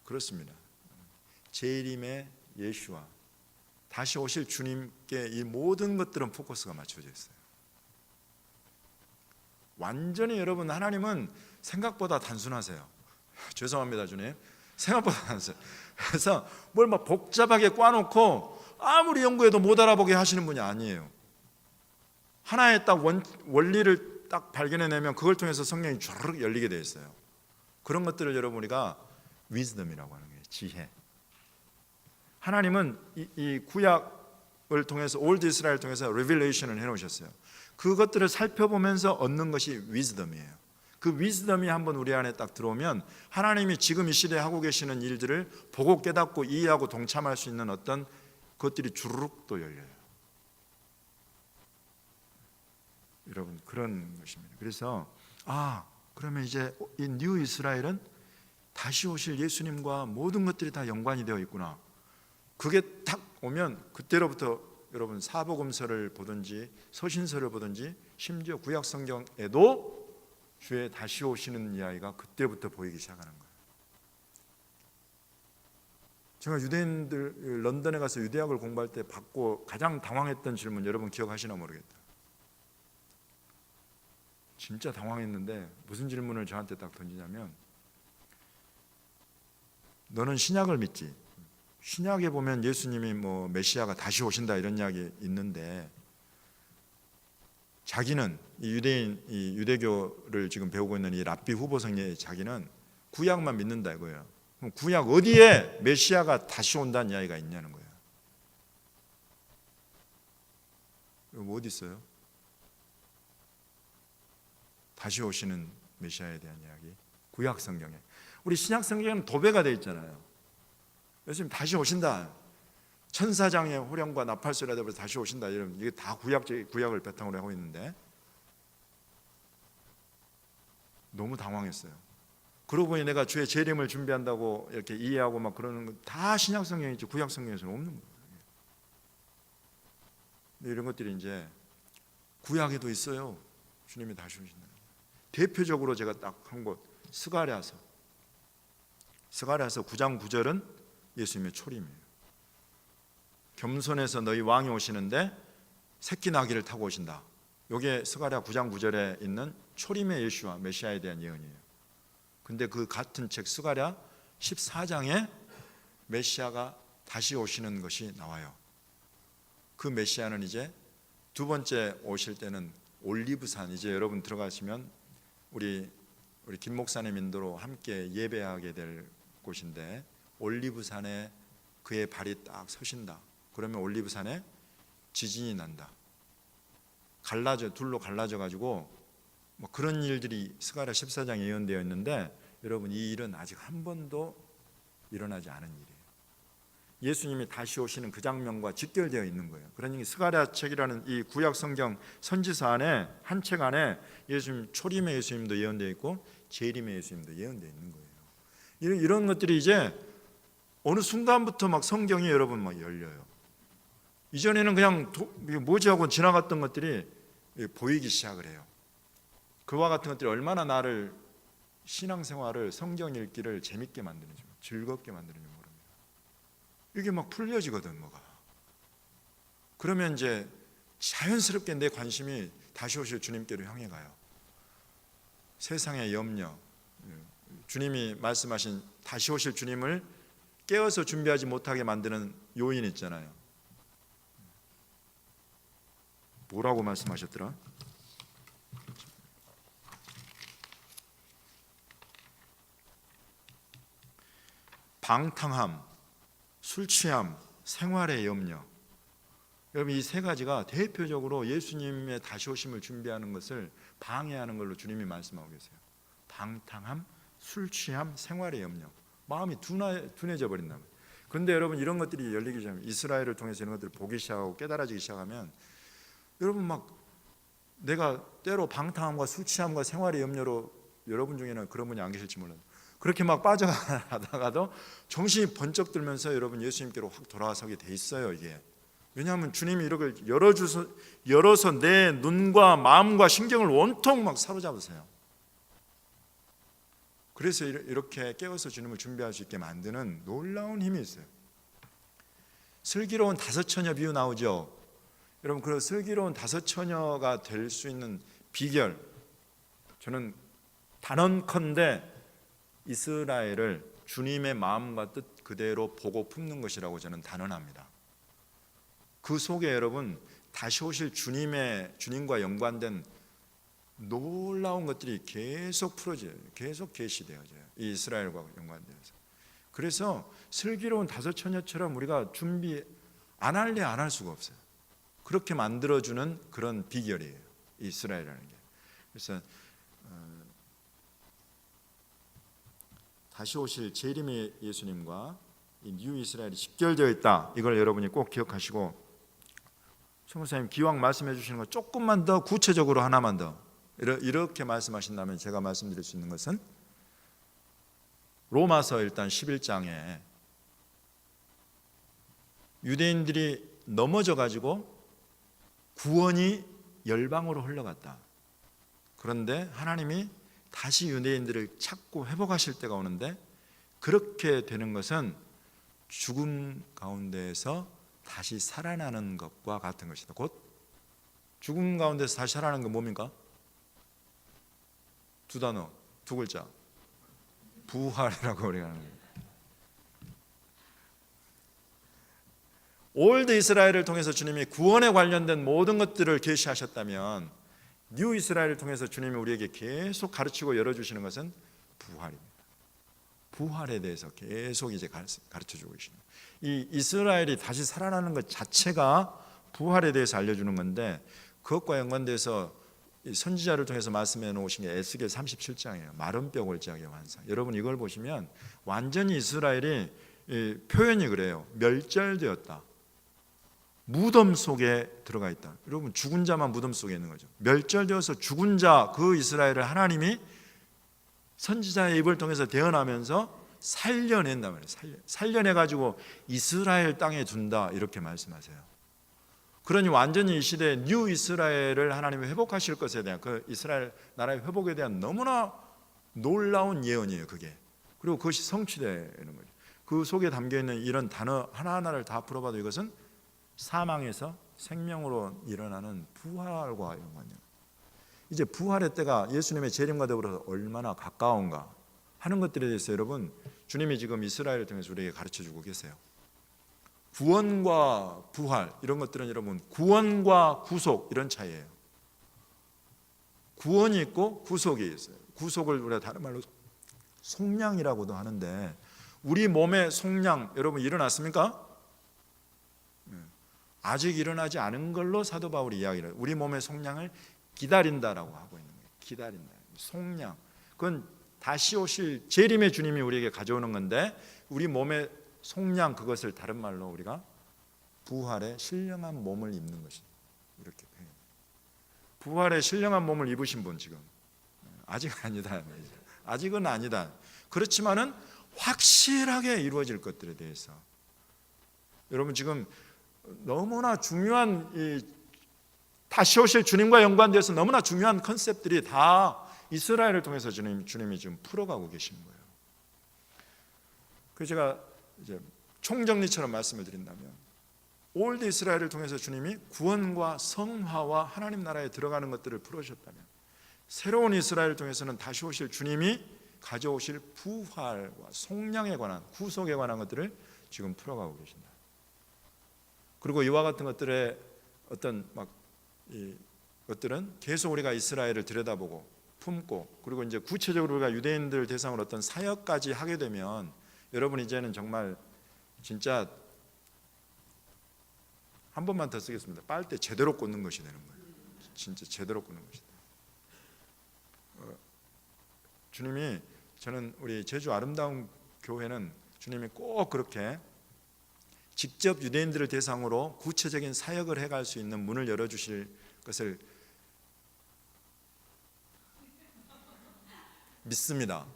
그렇습니다. 재림의 예수와 다시 오실 주님께 이 모든 것들은 포커스가 맞춰져 있어요. 완전히 여러분 하나님은 생각보다 단순하세요. 죄송합니다 주님. 생각보다 단순해요. 그래서 뭘 막 복잡하게 꽈놓고 아무리 연구해도 못 알아보게 하시는 분이 아니에요. 하나의 딱 원리를 딱 발견해내면 그걸 통해서 성령이 쭈르륵 열리게 되어 있어요. 그런 것들을 여러분 우리가 위즈덤이라고 하는 거예요. 지혜. 하나님은 이 구약을 통해서 올드 이스라엘을 통해서 레빌레이션을 해놓으셨어요. 그것들을 살펴보면서 얻는 것이 위즈덤이에요. 그 위즈덤이 한번 우리 안에 딱 들어오면 하나님이 지금 이 시대에 하고 계시는 일들을 보고 깨닫고 이해하고 동참할 수 있는 어떤 것들이 주르륵 또 열려요. 여러분 그런 것입니다. 그래서 그러면 이제 이 뉴 이스라엘은 다시 오실 예수님과 모든 것들이 다 연관이 되어 있구나. 그게 딱 오면 그때로부터 여러분 사복음서를 보든지 서신서를 보든지 심지어 구약 성경에도 주의 다시 오시는 이야기가 그때부터 보이기 시작하는 거예요. 제가 유대인들 런던에 가서 유대학을 공부할 때 받고 가장 당황했던 질문 여러분 기억하시나 모르겠다. 진짜 당황했는데 무슨 질문을 저한테 딱 던지냐면, 너는 신약을 믿지? 신약에 보면 예수님이 뭐 메시아가 다시 오신다 이런 이야기 있는데, 자기는 이 유대인, 이 유대교를 지금 배우고 있는 이 랍비 후보성의 자기는 구약만 믿는다 이거예요. 그럼 구약 어디에 메시아가 다시 온다는 이야기가 있냐는 거예요. 이거 어디 있어요? 다시 오시는 메시아에 대한 이야기, 구약 성경에. 우리 신약 성경에는 도배가 되어 있잖아요. 예수님 다시 오신다, 천사장의 호령과 나팔소리가 되어서 다시 오신다, 이런 이게 다 구약을 바탕으로 하고 있는데 너무 당황했어요. 그러고 보니 내가 주의 재림을 준비한다고 이렇게 이해하고 막 그러는 거 다 신약 성경이지 구약 성경에서는 없는 거예요. 근데 이런 것들이 이제 구약에도 있어요. 주님이 다시 오신다. 대표적으로 제가 딱 한 곳, 스가랴서 9장 9절은 예수님의 초림이에요. 겸손해서 너희 왕이 오시는데 새끼 나귀를 타고 오신다. 이게 스가랴 9장 9절에 있는 초림의 예수와 메시아에 대한 예언이에요. 근데 그 같은 책 스가랴 14장에 메시아가 다시 오시는 것이 나와요. 그 메시아는 이제 두 번째 오실 때는 올리브산, 이제 여러분 들어가시면 우리 김 목사님 인도로 함께 예배하게 될 곳인데, 올리브산에 그의 발이 딱 서신다. 그러면 올리브산에 지진이 난다. 둘로 갈라져 가지고 뭐 그런 일들이 스가랴 14장에 예언되어 있는데, 여러분 이 일은 아직 한 번도 일어나지 않은 일이에요. 예수님이 다시 오시는 그 장면과 직결되어 있는 거예요. 그러니 스가랴 책이라는 이 구약 성경 선지서 안에, 한 책 안에 예수님, 초림의 예수님도 예언되어 있고 재림의 예수님도 예언되어 있는 거예요. 이런 것들이 이제 어느 순간부터 막 성경이 여러분 막 열려요. 이전에는 그냥 뭐지 하고 지나갔던 것들이 보이기 시작을 해요. 그와 같은 것들이 얼마나 나를 신앙생활을, 성경 읽기를 재밌게 만드는지, 즐겁게 만드는지 모릅니다. 이게 막 풀려지거든 뭐가. 그러면 이제 자연스럽게 내 관심이 다시 오실 주님께로 향해 가요. 세상의 염려, 주님이 말씀하신 다시 오실 주님을 깨어서 준비하지 못하게 만드는 요인 있잖아요. 뭐라고 말씀하셨더라? 방탕함, 술 취함, 생활의 염려. 여러분 이 세 가지가 대표적으로 예수님의 다시 오심을 준비하는 것을 방해하는 걸로 주님이 말씀하고 계세요. 방탕함, 술 취함, 생활의 염려. 마음이 둔해져 버린다. 그런데 여러분 이런 것들이 열리기 전에, 이스라엘을 통해서 이런 것들을 보기 시작하고 깨달아지기 시작하면, 여러분 막 내가 때로 방탕함과 술 취함과 생활의 염려로, 여러분 중에는 그런 분이 안 계실지 몰라요. 그렇게 막 빠져가다가도 정신이 번쩍 들면서 여러분 예수님께로 확 돌아서게 돼 있어요. 이게 왜냐하면 주님이 이렇게 열어서 내 눈과 마음과 신경을 온통 막 사로잡으세요. 그래서 이렇게 깨어서 주님을 준비할 수 있게 만드는 놀라운 힘이 있어요. 슬기로운 다섯 처녀 비유 나오죠. 여러분 그 슬기로운 다섯 처녀가 될 수 있는 비결, 저는 단언컨대 이스라엘을 주님의 마음과 뜻 그대로 보고 품는 것이라고 저는 단언합니다. 그 속에 여러분 다시 오실 주님과 연관된 놀라운 것들이 계속 풀어져요. 계속 계시되어져요. 이 이스라엘과 연관되어서. 그래서 슬기로운 다섯 처녀처럼 우리가 준비 안 할래 안 할 수가 없어요. 그렇게 만들어주는 그런 비결이에요. 이스라엘이라는 게. 그래서 다시 오실 재림의 예수님과 이 뉴 이스라엘이 직결되어 있다. 이걸 여러분이 꼭 기억하시고, 총무사님 기왕 말씀해 주시는 거 조금만 더 구체적으로 하나만 더 이렇게 말씀하신다면, 제가 말씀드릴 수 있는 것은 로마서 일단 11장에 유대인들이 넘어져 가지고 구원이 열방으로 흘러갔다. 그런데 하나님이 다시 유대인들을 찾고 회복하실 때가 오는데, 그렇게 되는 것은 죽음 가운데에서 다시 살아나는 것과 같은 것이다. 곧 죽음 가운데서 다시 살아나는 건 뭡니까? 두 단어, 두 글자. 부활이라고 우리가 하는 거예요. 올드 이스라엘을 통해서 주님이 구원에 관련된 모든 것들을 계시하셨다면, 뉴 이스라엘을 통해서 주님이 우리에게 계속 가르치고 열어주시는 것은 부활입니다. 부활에 대해서 계속 이제 가르쳐주고 계십니다. 이 이스라엘이 다시 살아나는 것 자체가 부활에 대해서 알려주는 건데, 그것과 연관돼서 선지자를 통해서 말씀해 놓으신 게 에스겔 37장이에요. 마른 뼈 골짜기의 환상. 여러분 이걸 보시면 완전히 이스라엘이 표현이 그래요. 멸절되었다. 무덤 속에 들어가 있다. 여러분 죽은 자만 무덤 속에 있는 거죠. 멸절되어서 죽은 자 그 이스라엘을 하나님이 선지자의 입을 통해서 대언하면서 살려낸단 말이에요. 살려내가지고 이스라엘 땅에 둔다, 이렇게 말씀하세요. 그러니 완전히 이 시대에 뉴 이스라엘을 하나님이 회복하실 것에 대한, 그 이스라엘 나라의 회복에 대한 너무나 놀라운 예언이에요, 그게. 그리고 그것이 성취되는 거죠. 그 속에 담겨있는 이런 단어 하나하나를 다 풀어봐도 이것은 사망에서 생명으로 일어나는 부활과 연관이에요. 이제 부활의 때가 예수님의 재림과 더불어서 얼마나 가까운가 하는 것들에 대해서 여러분, 주님이 지금 이스라엘을 통해서 우리에게 가르쳐주고 계세요. 구원과 부활 이런 것들은 여러분 구원과 구속 이런 차이예요. 구원이 있고 구속이 있어요. 구속을 우리가 다른 말로 속량이라고도 하는데, 우리 몸의 속량 여러분 일어났습니까? 아직 일어나지 않은 걸로 사도 바울이 이야기를 해요. 우리 몸의 속량을 기다린다라고 하고 있는 거예요. 기다린다. 속량. 그건 다시 오실 재림의 주님이 우리에게 가져오는 건데, 우리 몸의 속량, 그것을 다른 말로 우리가 부활의 신령한 몸을 입는 것이, 이렇게 표현해요. 부활의 신령한 몸을 입으신 분 지금 아직 아니다. 아직은 아니다. 그렇지만은 확실하게 이루어질 것들에 대해서 여러분 지금 너무나 중요한 다시 오실 주님과 연관돼서 너무나 중요한 컨셉들이 다 이스라엘을 통해서 주님이 지금 풀어가고 계신 거예요. 그래서 제가 이제 총정리처럼 말씀을 드린다면, 올드 이스라엘을 통해서 주님이 구원과 성화와 하나님 나라에 들어가는 것들을 풀어주셨다면, 새로운 이스라엘을 통해서는 다시 오실 주님이 가져오실 부활과 속량에 관한, 구속에 관한 것들을 지금 풀어가고 계신다. 그리고 이와 같은 것들의 어떤 것들은 계속 우리가 이스라엘을 들여다보고 품고, 그리고 이제 구체적으로 우리가 유대인들 대상으로 어떤 사역까지 하게 되면, 여러분 이제는 정말 진짜 한 번만 더 쓰겠습니다. 빨대 제대로 꽂는 것이 되는 거예요. 진짜 제대로 꽂는 것이다. 주님이, 저는 우리 제주 아름다운 교회는 주님이 꼭 그렇게 직접 유대인들을 대상으로 구체적인 사역을 해갈 수 있는 문을 열어주실 것을 믿습니다.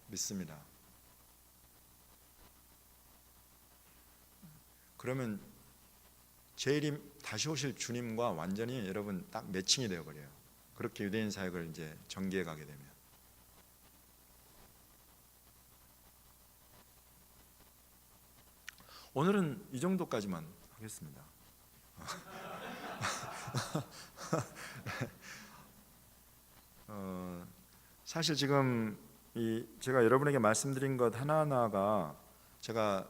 믿습니다. 그러면 재림 다시 오실 주님과 완전히 여러분 딱 매칭이 되어버려요. 그렇게 유대인 사역을 이제 전개해 가게 되면. 오늘은 이 정도까지만 하겠습니다. 사실 지금 제가 여러분에게 말씀드린 것 하나하나가 제가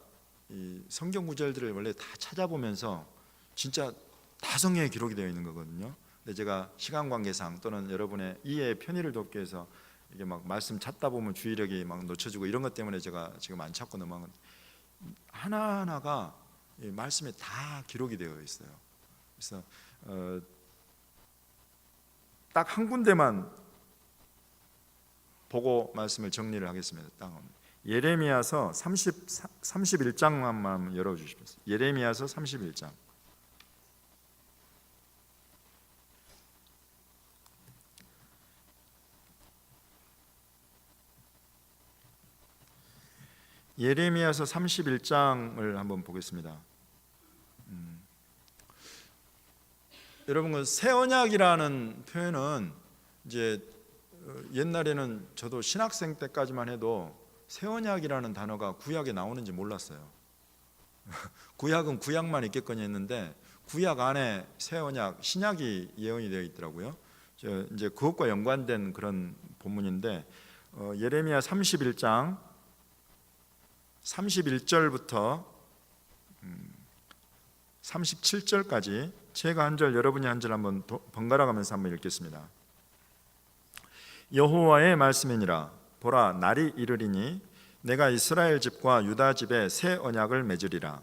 이 성경 구절들을 원래 다 찾아보면서 진짜 다 성경에 기록이 되어 있는 거거든요. 근데 제가 시간 관계상 또는 여러분의 이해의 편의를 돕기 위해서 이게 막 말씀 찾다 보면 주의력이 막 놓쳐지고 이런 것 때문에 제가 지금 안 찾고 넘어간 건, 하나하나가 말씀에 다 기록이 되어 있어요. 그래서 딱 한 군데만 보고 말씀을 정리를 하겠습니다. 예레미야서 31장만 열어주시겠어요? 예레미야서 31장. 예레미야서 31장을 한번 보겠습니다. 여러분, 그 새 언약이라는 표현은 이제 옛날에는 저도 신학생 때까지만 해도 새 언약이라는 단어가 구약에 나오는지 몰랐어요. 구약은 구약만 있겠거니 했는데 구약 안에 새 언약, 신약이 예언이 되어 있더라고요. 이제 그것과 연관된 그런 본문인데 예레미야 31장 31절부터 37절까지 제가 한 절 여러분이 한 절 한번 번갈아 가면서 한번 읽겠습니다. 여호와의 말씀이니라. 보라, 날이 이르리니 내가 이스라엘 집과 유다 집에 새 언약을 맺으리라.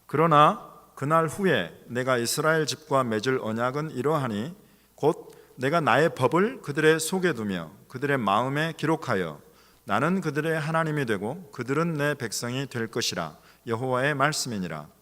그러나 그날 후에 내가 이스라엘 집과 맺을 언약은 이러하니 곧 내가 나의 법을 그들의 속에 두며 그들의 마음에 기록하여 나는 그들의 하나님이 되고 그들은 내 백성이 될 것이라. 여호와의 말씀이니라.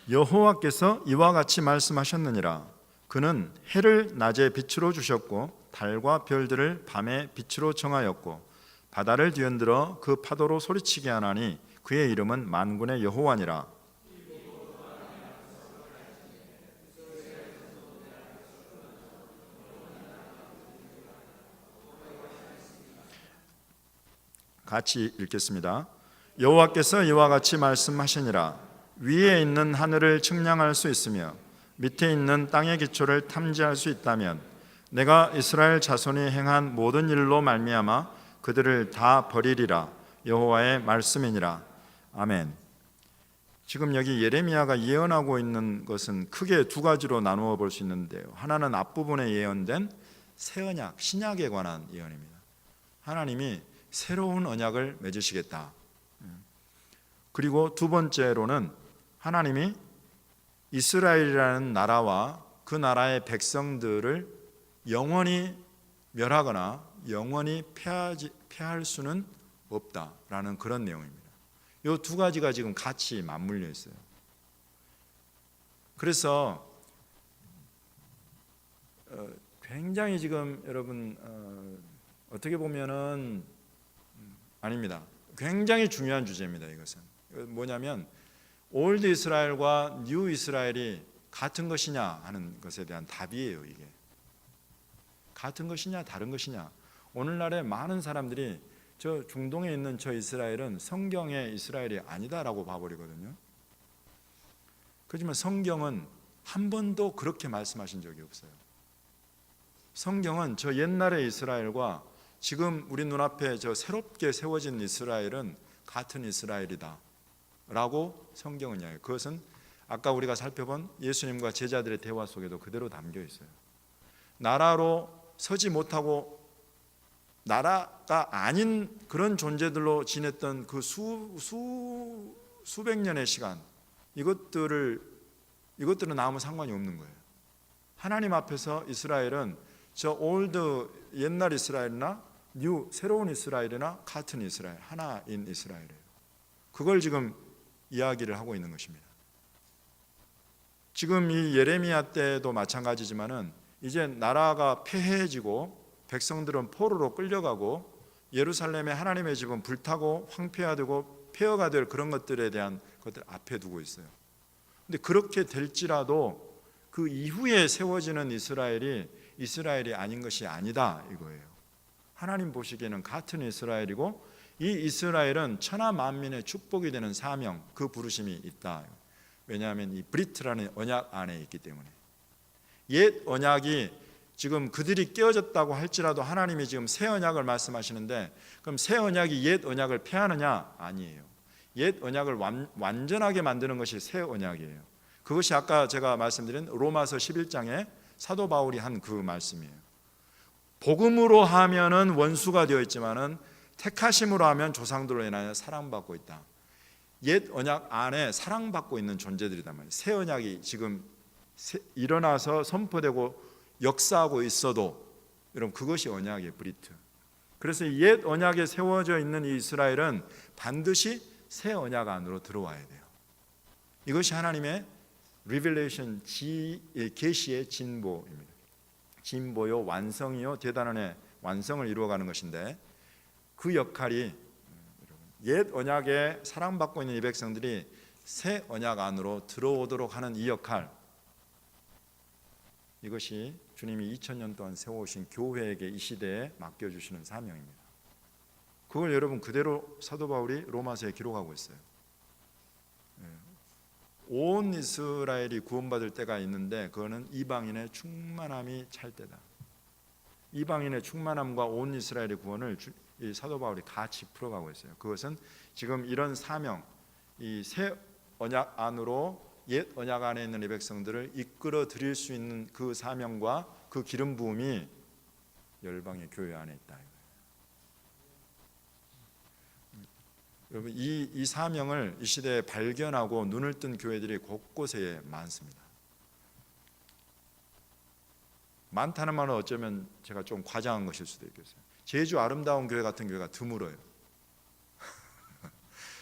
여호와께서 이와 같이 말씀하셨느니라. 그는 해를 낮에 빛으로 주셨고 달과 별들을 밤에 빛으로 정하였고 바다를 뒤흔들어 그 파도로 소리치게 하나니 그의 이름은 만군의 여호와니라. 같이 읽겠습니다. 여호와께서 이와 같이 말씀하시니라. 위에 있는 하늘을 측량할 수 있으며 밑에 있는 땅의 기초를 탐지할 수 있다면 내가 이스라엘 자손이 행한 모든 일로 말미암아 그들을 다 버리리라. 여호와의 말씀이니라. 아멘. 지금 여기 예레미야가 예언하고 있는 것은 크게 두 가지로 나누어 볼 수 있는데요. 하나는 앞부분에 예언된 새 언약, 신약에 관한 예언입니다. 하나님이 새로운 언약을 맺으시겠다. 그리고 두 번째로는 하나님이 이스라엘이라는 나라와 그 나라의 백성들을 영원히 멸하거나 영원히 폐할 수는 없다라는 그런 내용입니다. 이 두 가지가 지금 같이 맞물려 있어요. 그래서 굉장히 지금 여러분 어떻게 보면은 아닙니다. 굉장히 중요한 주제입니다. 이것은 뭐냐면 올드 이스라엘과 뉴 이스라엘이 같은 것이냐 하는 것에 대한 답이에요. 이게 같은 것이냐 다른 것이냐. 오늘날에 많은 사람들이 저 중동에 있는 저 이스라엘은 성경의 이스라엘이 아니다라고 봐버리거든요. 그렇지만 성경은 한 번도 그렇게 말씀하신 적이 없어요. 성경은 저 옛날의 이스라엘과 지금 우리 눈앞에 저 새롭게 세워진 이스라엘은 같은 이스라엘이다 라고 성경은 이야기해요. 그것은 아까 우리가 살펴본 예수님과 제자들의 대화 속에도 그대로 담겨 있어요. 나라로 서지 못하고 나라가 아닌 그런 존재들로 지냈던 그 수백 년의 시간, 이것들은 아무 상관이 없는 거예요. 하나님 앞에서 이스라엘은 저 올드 옛날 이스라엘이나 뉴 새로운 이스라엘이나 같은 이스라엘, 하나인 이스라엘이에요. 그걸 지금 이야기를 하고 있는 것입니다. 지금 이 예레미야 때도 마찬가지지만은 이제 나라가 폐해지고 백성들은 포로로 끌려가고 예루살렘에 하나님의 집은 불타고 황폐화되고 폐허가 될 그런 것들에 대한 것들 앞에 두고 있어요. 근데 그렇게 될지라도 그 이후에 세워지는 이스라엘이 아닌 것이 아니다 이거예요. 하나님 보시기에는 같은 이스라엘이고 이 이스라엘은 천하 만민의 축복이 되는 사명, 그 부르심이 있다. 왜냐하면 이 브리트라는 언약 안에 있기 때문에. 옛 언약이 지금 그들이 깨어졌다고 할지라도 하나님이 지금 새 언약을 말씀하시는데, 그럼 새 언약이 옛 언약을 폐하느냐? 아니에요. 옛 언약을 완전하게 만드는 것이 새 언약이에요. 그것이 아까 제가 말씀드린 로마서 11장에 사도 바울이 한 그 말씀이에요. 복음으로 하면은 원수가 되어 있지만은 택하심으로 하면 조상들로 인하여 사랑받고 있다. 옛 언약 안에 사랑받고 있는 존재들이단 말이에요. 새 언약이 지금 일어나서 선포되고 역사하고 있어도 여러분 그것이 언약의 브리트. 그래서 옛 언약에 세워져 있는 이 이스라엘은 반드시 새 언약 안으로 들어와야 돼요. 이것이 하나님의 리빌레이션 계시의 진보입니다. 진보요 완성이요 대단원의 완성을 이루어가는 것인데 그 역할이 옛 언약에 사랑받고 있는 이 백성들이 새 언약 안으로 들어오도록 하는 이 역할, 이것이 주님이 2000년 동안 세워오신 교회에게 이 시대에 맡겨주시는 사명입니다. 그걸 여러분 그대로 사도 바울이 로마서에 기록하고 있어요. 온 이스라엘이 구원받을 때가 있는데 그거는 이방인의 충만함이 찰 때다. 이방인의 충만함과 온 이스라엘의 구원을 이 사도 바울이 같이 풀어가고 있어요. 그것은 지금 이런 사명, 이 새 언약 안으로 옛 언약 안에 있는 이 백성들을 이끌어 드릴 수 있는 그 사명과 그 기름 부음이 열방의 교회 안에 있다. 여러분 이 사명을 이 시대에 발견하고 눈을 뜬 교회들이 곳곳에 많습니다. 많다는 말은 어쩌면 제가 좀 과장한 것일 수도 있겠어요. 제주 아름다운 교회 같은 교회가 드물어요.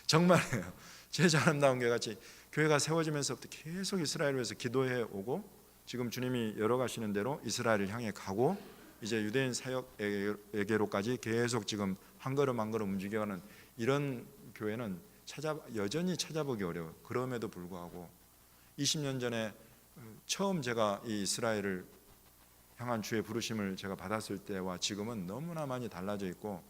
정말이에요. 제주 아름다운 교회 같이 교회가 세워지면서부터 계속 이스라엘을 위해서 기도해 오고 지금 주님이 열어가시는 대로 이스라엘을 향해 가고 이제 유대인 사역에게로까지 계속 지금 한 걸음 한 걸음 움직여가는 이런 교회는 여전히 찾아보기 어려워요. 그럼에도 불구하고 20년 전에 처음 제가 이 이스라엘을 향한 주의 부르심을 제가 받았을 때와 지금은 너무나 많이 달라져 있고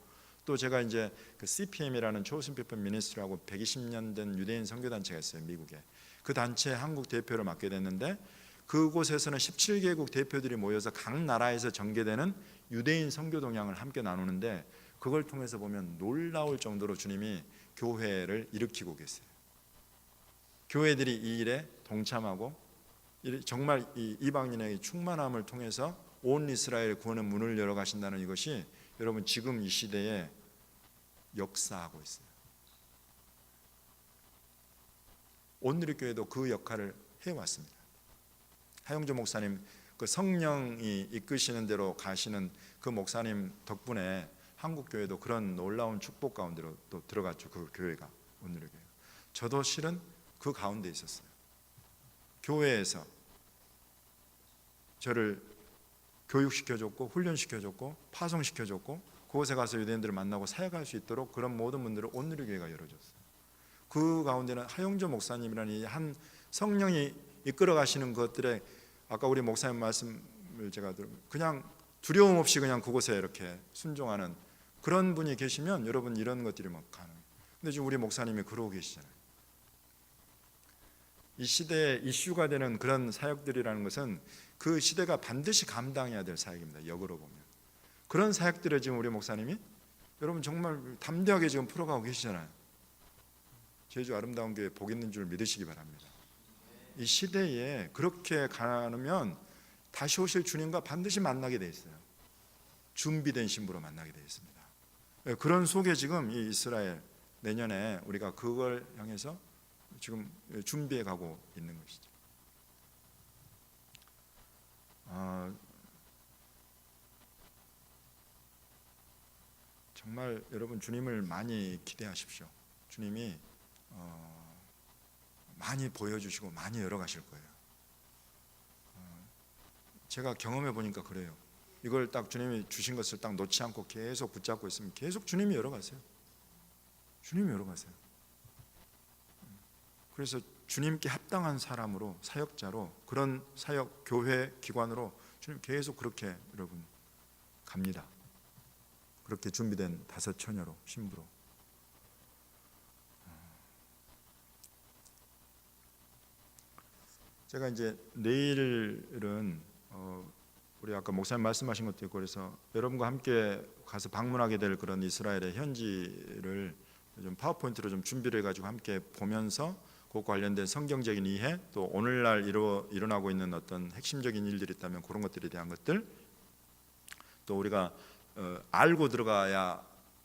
또 제가 이제 그 CPM이라는 Chosen People Ministry라고 120년 된 유대인 선교단체가 있어요. 미국에. 그 단체 한국 대표를 맡게 됐는데 그곳에서는 17개국 대표들이 모여서 각 나라에서 전개되는 유대인 선교 동향을 함께 나누는데 그걸 통해서 보면 놀라울 정도로 주님이 교회를 일으키고 계세요. 교회들이 이 일에 동참하고 정말 이 이방인의 충만함을 통해서 온 이스라엘 구원의 문을 열어 가신다는 이것이 여러분 지금 이 시대에 역사하고 있어요. 오늘의 교회도 그 역할을 해왔습니다. 하영조 목사님 그 성령이 이끄시는 대로 가시는 그 목사님 덕분에 한국 교회도 그런 놀라운 축복 가운데로 또 들어갔죠. 그 교회가 오늘의 교회. 저도 실은 그 가운데 있었어요. 교회에서 저를 교육시켜줬고 훈련시켜줬고 파송시켜줬고 그곳에 가서 유대인들을 만나고 사역할 수 있도록 그런 모든 문들을 오늘의 교회가 열어줬어요. 그 가운데는 하영조 목사님이라는 이 한 성령이 이끌어 가시는 것들에 아까 우리 목사님 말씀을 제가 들으면 그냥 두려움 없이 그냥 그곳에 이렇게 순종하는 그런 분이 계시면 여러분 이런 것들이 막 가능해요. 근데 지금 우리 목사님이 그러고 계시잖아요. 이 시대에 이슈가 되는 그런 사역들이라는 것은 그 시대가 반드시 감당해야 될 사역입니다. 역으로 보면 그런 사역들을 지금 우리 목사님이 여러분 정말 담대하게 지금 풀어가고 계시잖아요. 제주 아름다운 교회 복 있는 줄 믿으시기 바랍니다. 이 시대에 그렇게 가면 다시 오실 주님과 반드시 만나게 돼 있어요. 준비된 신부로 만나게 돼 있습니다. 그런 속에 지금 이 이스라엘 내년에 우리가 그걸 향해서 지금 준비해 가고 있는 것이죠. 정말 여러분 주님을 많이 기대하십시오. 주님이 많이 보여주시고 많이 열어가실 거예요. 제가 경험해 보니까 그래요. 이걸 딱 주님이 주신 것을 딱 놓지 않고 계속 붙잡고 있으면 계속 주님이 열어가세요. 주님이 열어가세요. 그래서 주님께 합당한 사람으로 사역자로 그런 사역 교회 기관으로 주님 계속 그렇게 여러분 갑니다. 그렇게 준비된 다섯 처녀로 신부로. 제가 이제 내일은 우리 아까 목사님 말씀하신 것도 있고 그래서 여러분과 함께 가서 방문하게 될 그런 이스라엘의 현지를 좀 파워포인트로 좀 준비를 해가지고 함께 보면서 그 관련된 성경적인 이해 또 오늘날 일어나고 있는 어떤 핵심적인 일들이 있다면 그런 것들에 대한 것들 또 우리가 알고 들어가야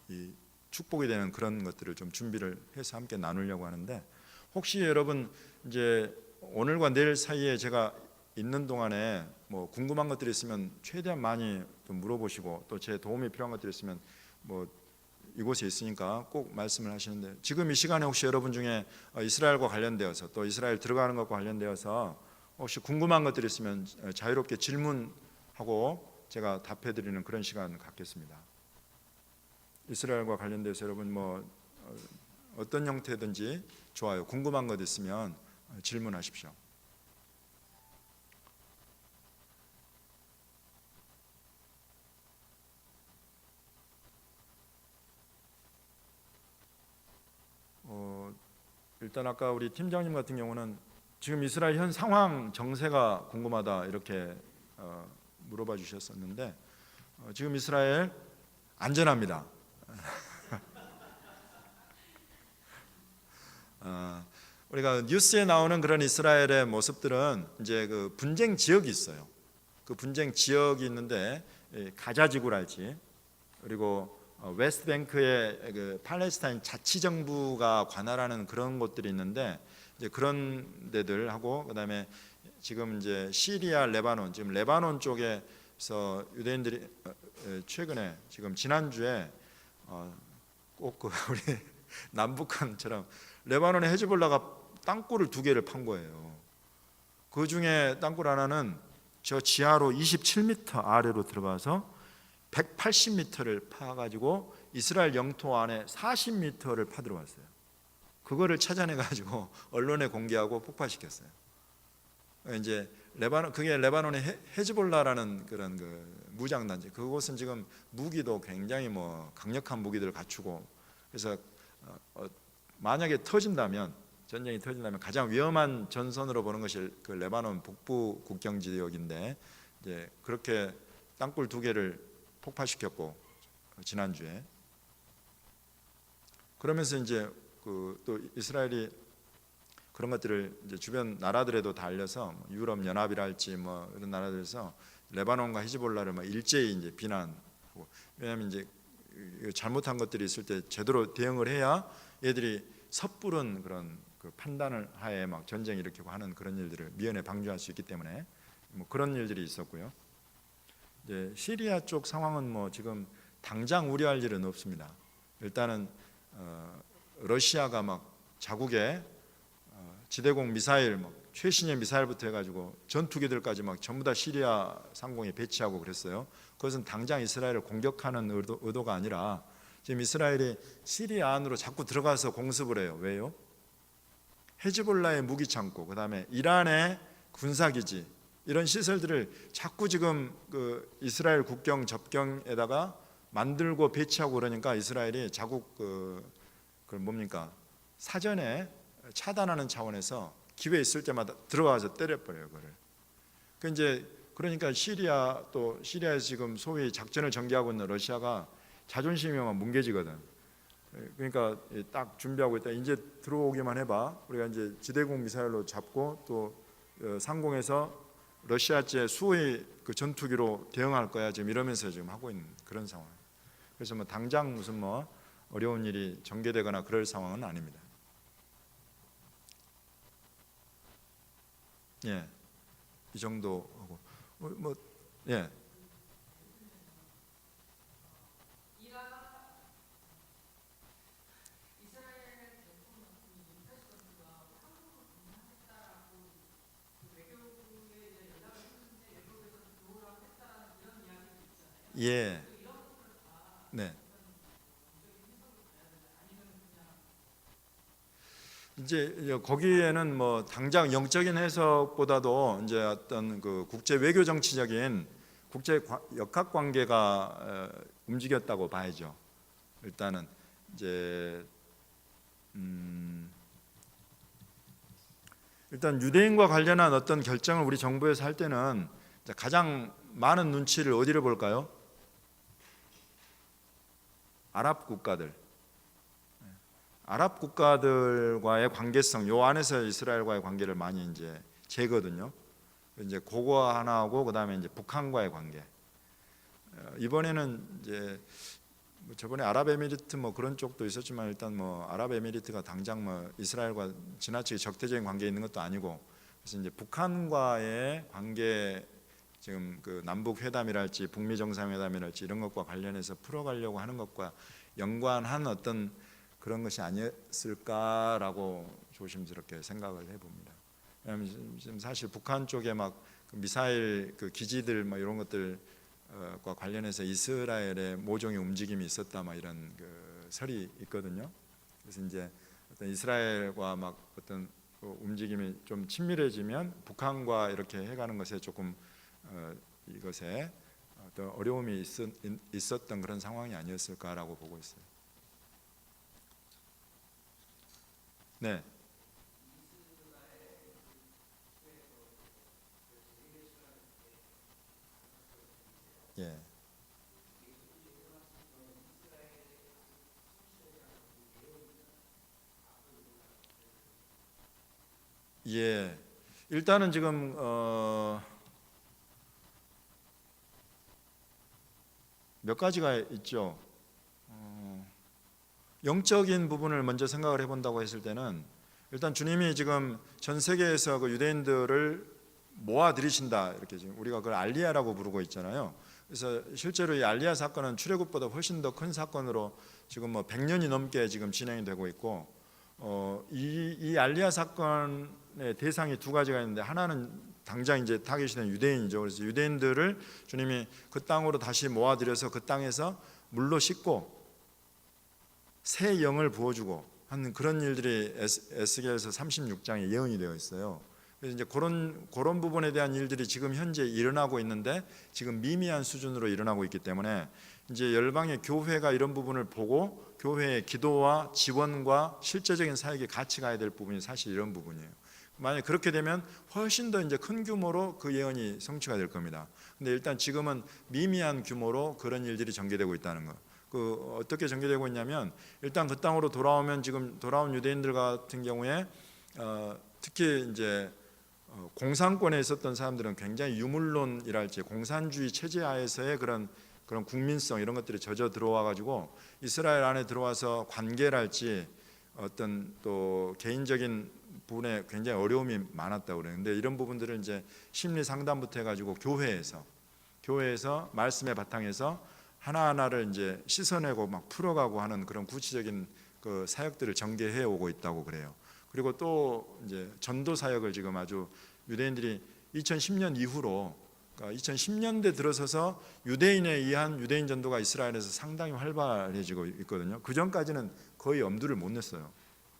이 축복이 되는 그런 것들을 좀 준비를 해서 함께 나누려고 하는데, 혹시 여러분 이제 오늘과 내일 사이에 제가 있는 동안에 뭐 궁금한 것들이 있으면 최대한 많이 좀 물어보시고, 또 제 도움이 필요한 것들이 있으면 뭐 이곳에 있으니까 꼭 말씀을 하시는데, 지금 이 시간에 혹시 여러분 중에 이스라엘과 관련되어서 또 이스라엘 들어가는 것과 관련되어서 혹시 궁금한 것들이 있으면 자유롭게 질문하고 제가 답해 드리는 그런 시간 갖겠습니다. 이스라엘과 관련돼서 여러분 뭐 어떤 형태든지 좋아요. 궁금한 것 있으면 질문하십시오. 일단 아까 우리 팀장님 같은 경우는 지금 이스라엘 현 상황 정세가 궁금하다 이렇게 물어봐 주셨었는데, 지금 이스라엘 안전합니다. 우리가 뉴스에 나오는 그런 이스라엘의 모습들은 이제 그 분쟁 지역이 있어요. 그 분쟁 지역이 있는데 가자지구랄지, 그리고 웨스트뱅크의 그 팔레스타인 자치정부가 관할하는 그런 곳들이 있는데, 이제 그런 데들하고 그다음에 지금 이제 시리아, 레바논, 지금 레바논 쪽에서 유대인들이 최근에 지금 지난주에 꼭 그 우리 남북한처럼 레바논의 헤즈볼라가 땅굴을 2개를 판 거예요. 그 중에 땅굴 하나는 저 지하로 27m 아래로 들어가서 180m를 파가지고 이스라엘 영토 안에 40m를 파들어왔어요. 그거를 찾아내가지고 언론에 공개하고 폭파시켰어요. 이제 그게 레바논의 헤즈볼라라는 그런 그 무장단체. 그곳은 지금 무기도 굉장히 뭐 강력한 무기들을 갖추고, 그래서 만약에 전쟁이 터진다면 가장 위험한 전선으로 보는 것이 그 레바논 북부 국경 지역인데, 이제 그렇게 땅굴 2개를 폭파시켰고 지난주에. 그러면서 이제 또 이스라엘이 그런 것들을 이제 주변 나라들에도 다 알려서 유럽 연합이랄지 뭐 이런 나라들에서 레바논과 히즈볼라를 막 일제히 이제 비난하고, 왜냐하면 이제 잘못한 것들이 있을 때 제대로 대응을 해야 얘들이 섣부른 그런 그 판단을 하에 막 전쟁 일으키고 하는 그런 일들을 미연에 방지할 수 있기 때문에 뭐 그런 일들이 있었고요. 이제 시리아 쪽 상황은 뭐 지금 당장 우려할 일은 없습니다. 일단은 러시아가 막 자국에 지대공 미사일, 뭐 최신의 미사일부터 해가지고 전투기들까지 막 전부 다 시리아 상공에 배치하고 그랬어요. 그것은 당장 이스라엘을 공격하는 의도가 아니라 지금 이스라엘이 시리아 안으로 자꾸 들어가서 공습을 해요. 왜요? 헤즈볼라의 무기 창고, 그 다음에 이란의 군사기지, 이런 시설들을 자꾸 지금 그 이스라엘 국경 접경에다가 만들고 배치하고 그러니까 이스라엘이 자국 그 뭡니까? 사전에 차단하는 차원에서 기회 있을 때마다 들어가서 때려버려요, 그거를. 그러니까 시리아에서 지금 소위 작전을 전개하고 있는 러시아가 자존심이 막 뭉개지거든. 그러니까 딱 준비하고 있다. 이제 들어오기만 해봐. 우리가 이제 지대공 미사일로 잡고 또 상공에서 러시아제 수호의 그 전투기로 대응할 거야. 지금 이러면서 지금 하고 있는 그런 상황. 그래서 뭐 당장 무슨 뭐 어려운 일이 전개되거나 그럴 상황은 아닙니다. 예, 이 정도 하고 예. 예, 네. 이제 거기에는 뭐 당장 영적인 해석보다도 이제 어떤 그 국제 외교 정치적인 국제 역학 관계가 움직였다고 봐야죠. 일단은 이제 일단 유대인과 관련한 어떤 결정을 우리 정부에서 할 때는 가장 많은 눈치를 어디를 볼까요? 아랍 국가들. 아랍 국가들과의 관계성, 요 안에서 이스라엘과의 관계를 많이 이제 재거든요. 이제 그거 하나 하고 그다음에 이제 북한과의 관계. 이번에는 이제 저번에 아랍에미리트 뭐 그런 쪽도 있었지만 일단 뭐 아랍에미리트가 당장 뭐 이스라엘과 지나치게 적대적인 관계에 있는 것도 아니고, 그래서 이제 북한과의 관계, 지금 그 남북 회담이랄지 북미 정상회담이랄지 이런 것과 관련해서 풀어가려고 하는 것과 연관한 어떤 그런 것이 아니었을까라고 조심스럽게 생각을 해봅니다. 왜냐하면 지금 사실 북한 쪽에 막 미사일 그 기지들 뭐 이런 것들과 관련해서 이스라엘의 모종의 움직임이 있었다 막 이런 그 설이 있거든요. 그래서 이제 어떤 이스라엘과 막 어떤 그 움직임이 좀 친밀해지면 북한과 이렇게 해가는 것에 조금 이것에 어떤 어려움이 있었던 그런 상황이 아니었을까라고 보고 있어요. 네. 예. 예. 일단은 지금 몇 가지가 있죠. 영적인 부분을 먼저 생각을 해본다고 했을 때는 일단 주님이 지금 전 세계에서 그 유대인들을 모아 들이신다, 이렇게 지금 우리가 그걸 알리야라고 부르고 있잖아요. 그래서 실제로 이 알리야 사건은 출애굽보다 훨씬 더 큰 사건으로 지금 뭐 100년이 넘게 지금 진행이 되고 있고, 이 알리야 사건의 대상이 두 가지가 있는데, 하나는 당장 이제 타겟이된 유대인이죠. 그래서 유대인들을 주님이 그 땅으로 다시 모아들여서 그 땅에서 물로 씻고 새 영을 부어주고 하는 그런 일들이 에스겔서 36장에 예언이 되어 있어요. 그래서 이제 그런 부분에 대한 일들이 지금 현재 일어나고 있는데, 지금 미미한 수준으로 일어나고 있기 때문에 이제 열방의 교회가 이런 부분을 보고 교회의 기도와 지원과 실제적인 사역이 같이 가야 될 부분이 사실 이런 부분이에요. 만약 그렇게 되면 훨씬 더 이제 큰 규모로 그 예언이 성취가 될 겁니다. 근데 일단 지금은 미미한 규모로 그런 일들이 전개되고 있다는 거. 그 어떻게 전개되고 있냐면, 일단 그 땅으로 돌아오면 지금 돌아온 유대인들 같은 경우에 특히 이제 공산권에 있었던 사람들은 굉장히 유물론이랄지 공산주의 체제 하에서의 그런 국민성 이런 것들이 젖어 들어와 가지고 이스라엘 안에 들어와서 관계랄지 어떤 또 개인적인 부분에 굉장히 어려움이 많았다고 그래요. 근데 이런 부분들을 이제 심리 상담부터 해가지고 교회에서 말씀의 바탕에서 하나하나를 이제 씻어내고 막 풀어가고 하는 그런 구체적인 그 사역들을 전개해 오고 있다고 그래요. 그리고 또 이제 전도 사역을 지금 아주 유대인들이 2010년 이후로, 그러니까 2010년대 들어서서 유대인에 의한 유대인 전도가 이스라엘에서 상당히 활발해지고 있거든요. 그 전까지는 거의 엄두를 못 냈어요.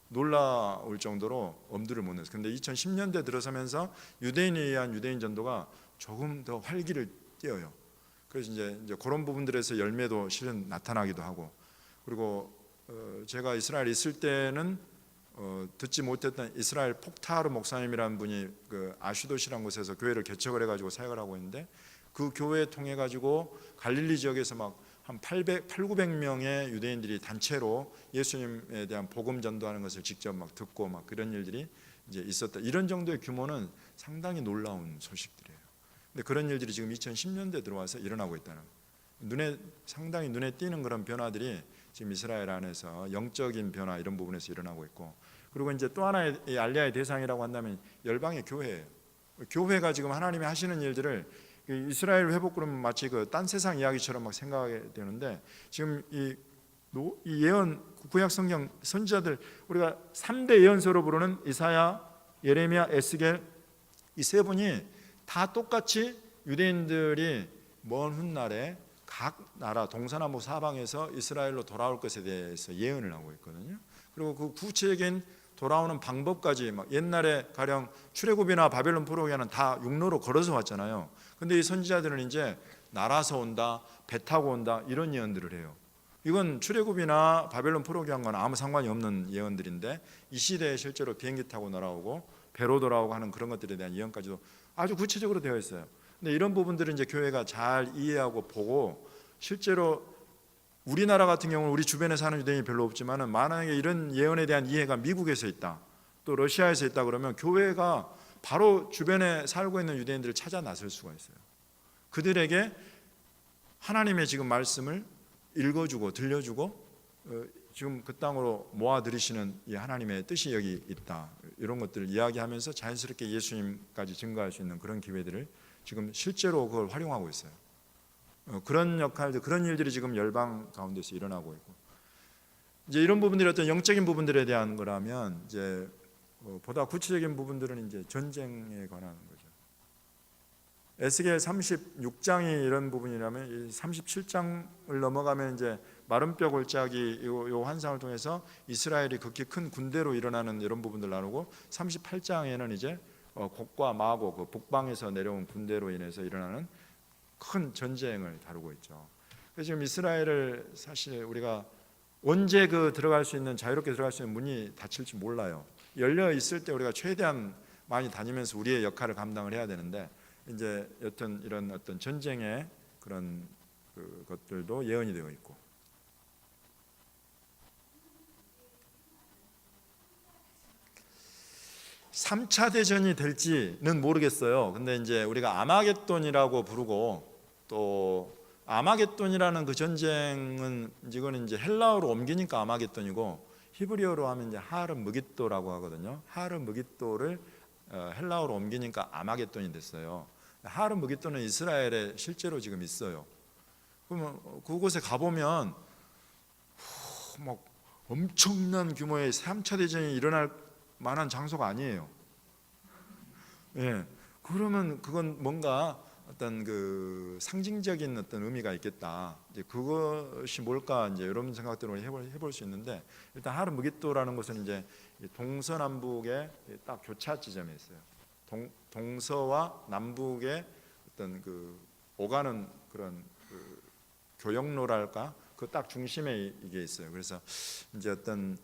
놀라울 정도로 엄두를 못 냈어요. 근데 2010년대 들어서면서 유대인에 의한 유대인 전도가 조금 더 활기를 띄어요. 그래서 이제 그런 부분들에서 열매도 실은 나타나기도 하고, 그리고 제가 이스라엘에 있을 때는 듣지 못했던 이스라엘 폭타르 목사님이라는 분이 그 아슈도시라는 곳에서 교회를 개척을 해가지고 사역을 하고 있는데, 그 교회 통해 가지고 갈릴리 지역에서 막 한 800-900명의 유대인들이 단체로 예수님에 대한 복음 전도하는 것을 직접 막 듣고 막 그런 일들이 이제 있었다. 이런 정도의 규모는 상당히 놀라운 소식들이에요. 근데 그런 일들이 지금 2010년대 들어와서 일어나고 있다는, 상당히 눈에 띄는 그런 변화들이 지금 이스라엘 안에서 영적인 변화 이런 부분에서 일어나고 있고, 그리고 이제 또 하나의 알리야의 대상이라고 한다면 열방의 교회예요. 교회가 지금 하나님이 하시는 일들을 이스라엘 회복 그러면 마치 그 딴 세상 이야기처럼 막 생각하게 되는데, 지금 이 예언 구약 성경 선지자들, 우리가 3대 예언서로 부르는 이사야, 예레미야, 에스겔, 이 세 분이 다 똑같이 유대인들이 먼 훗날에 각 나라 동서남북 사방에서 이스라엘로 돌아올 것에 대해서 예언을 하고 있거든요. 그리고 그 구체적인 돌아오는 방법까지, 막 옛날에 가령 출애굽이나 바벨론 포로기에는 다 육로로 걸어서 왔잖아요. 근데 이 선지자들은 이제 날아서 온다, 배 타고 온다, 이런 예언들을 해요. 이건 출애굽이나 바벨론 포로기와는 아무 상관이 없는 예언들인데, 이 시대에 실제로 비행기 타고 날아오고 배로 돌아오고 하는 그런 것들에 대한 예언까지도 아주 구체적으로 되어 있어요. 근데 이런 부분들은 이제 교회가 잘 이해하고 보고, 실제로 우리나라 같은 경우는 우리 주변에 사는 유대인이 별로 없지만은, 만약에 이런 예언에 대한 이해가 미국에서 있다, 또 러시아에서 있다 그러면 교회가 바로 주변에 살고 있는 유대인들을 찾아 나설 수가 있어요. 그들에게 하나님의 지금 말씀을 읽어주고 들려주고 지금 그 땅으로 모아들이시는 이 하나님의 뜻이 여기 있다, 이런 것들을 이야기하면서 자연스럽게 예수님까지 증거할 수 있는 그런 기회들을 지금 실제로 그걸 활용하고 있어요. 그런 역할들, 그런 일들이 지금 열방 가운데서 일어나고 있고, 이제 이런 부분들이 어떤 영적인 부분들에 대한 거라면, 이제 보다 구체적인 부분들은 이제 전쟁에 관한 거죠. 에스겔 36장이 이런 부분이라면, 37장을 넘어가면 이제 마른 뼈 골짜기 요 환상을 통해서 이스라엘이 극히 큰 군대로 일어나는 이런 부분들 나누고, 38장에는 이제 곡과 마곡, 그 북방에서 내려온 군대로 인해서 일어나는 큰 전쟁을 다루고 있죠. 그래서 지금 이스라엘을 사실 우리가 언제 들어갈 수 있는, 자유롭게 들어갈 수 있는 문이 닫힐지 몰라요. 열려 있을 때 우리가 최대한 많이 다니면서 우리의 역할을 감당을 해야 되는데, 이제 여튼 이런 어떤 전쟁의 그런 것들도 예언이 되어 있고, 3차 대전이 될지는 모르겠어요. 근데 이제 우리가 아마겟돈이라고 부르고, 또 아마겟돈이라는 그 전쟁은 이거는 이제 헬라어로 옮기니까 아마겟돈이고, 히브리어로 하면 이제 하르 무깃도라고 하거든요. 하르 무깃도를 헬라어로 옮기니까 아마겟돈이 됐어요. 하르 무깃도는 이스라엘에 실제로 지금 있어요. 그러면 그곳에 가보면 막 엄청난 규모의 3차 대전이 일어날 만한 장소가 아니에요. 예. 그러면 그건 뭔가 어떤 그 상징적인 어떤 의미가 있겠다. 이제 그것이 뭘까, 이제 이런 생각들을 해볼 수 있는데, 일단 하르 무깃도라는 것은 이제 동서남북의 딱 교차 지점에 있어요. 동서와 남북의 어떤 그 오가는 그런 그 교역로랄까, 그 딱 중심에 이게 있어요. 그래서 이제 어떤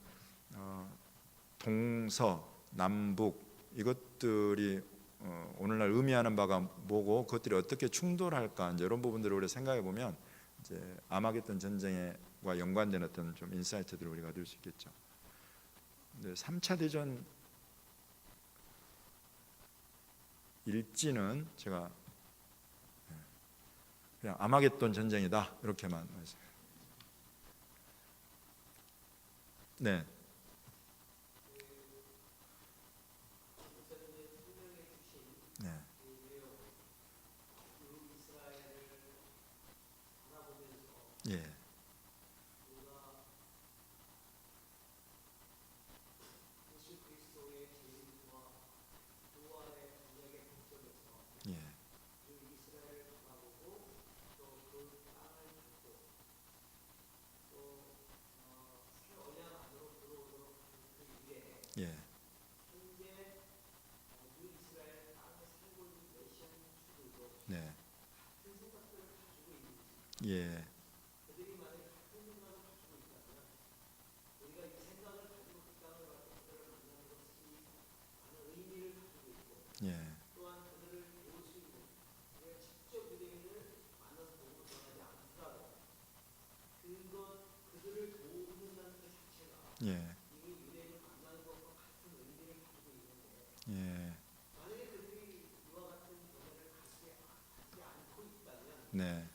동서, 남북 이것들이 오늘날 의미하는 바가 뭐고, 그것들이 어떻게 충돌할까, 이제 이런 부분들을 우리가 생각해 보면, 이제 아마겟돈 전쟁과 연관된 어떤 좀 인사이트들을 우리가 얻을 수 있겠죠. 3차 대전 일지는 제가 그냥 아마겟돈 전쟁이다 이렇게만 말씀드립니다. 네. 네. 예. 예. 예. 네. 예. 예. 예. 예. 네.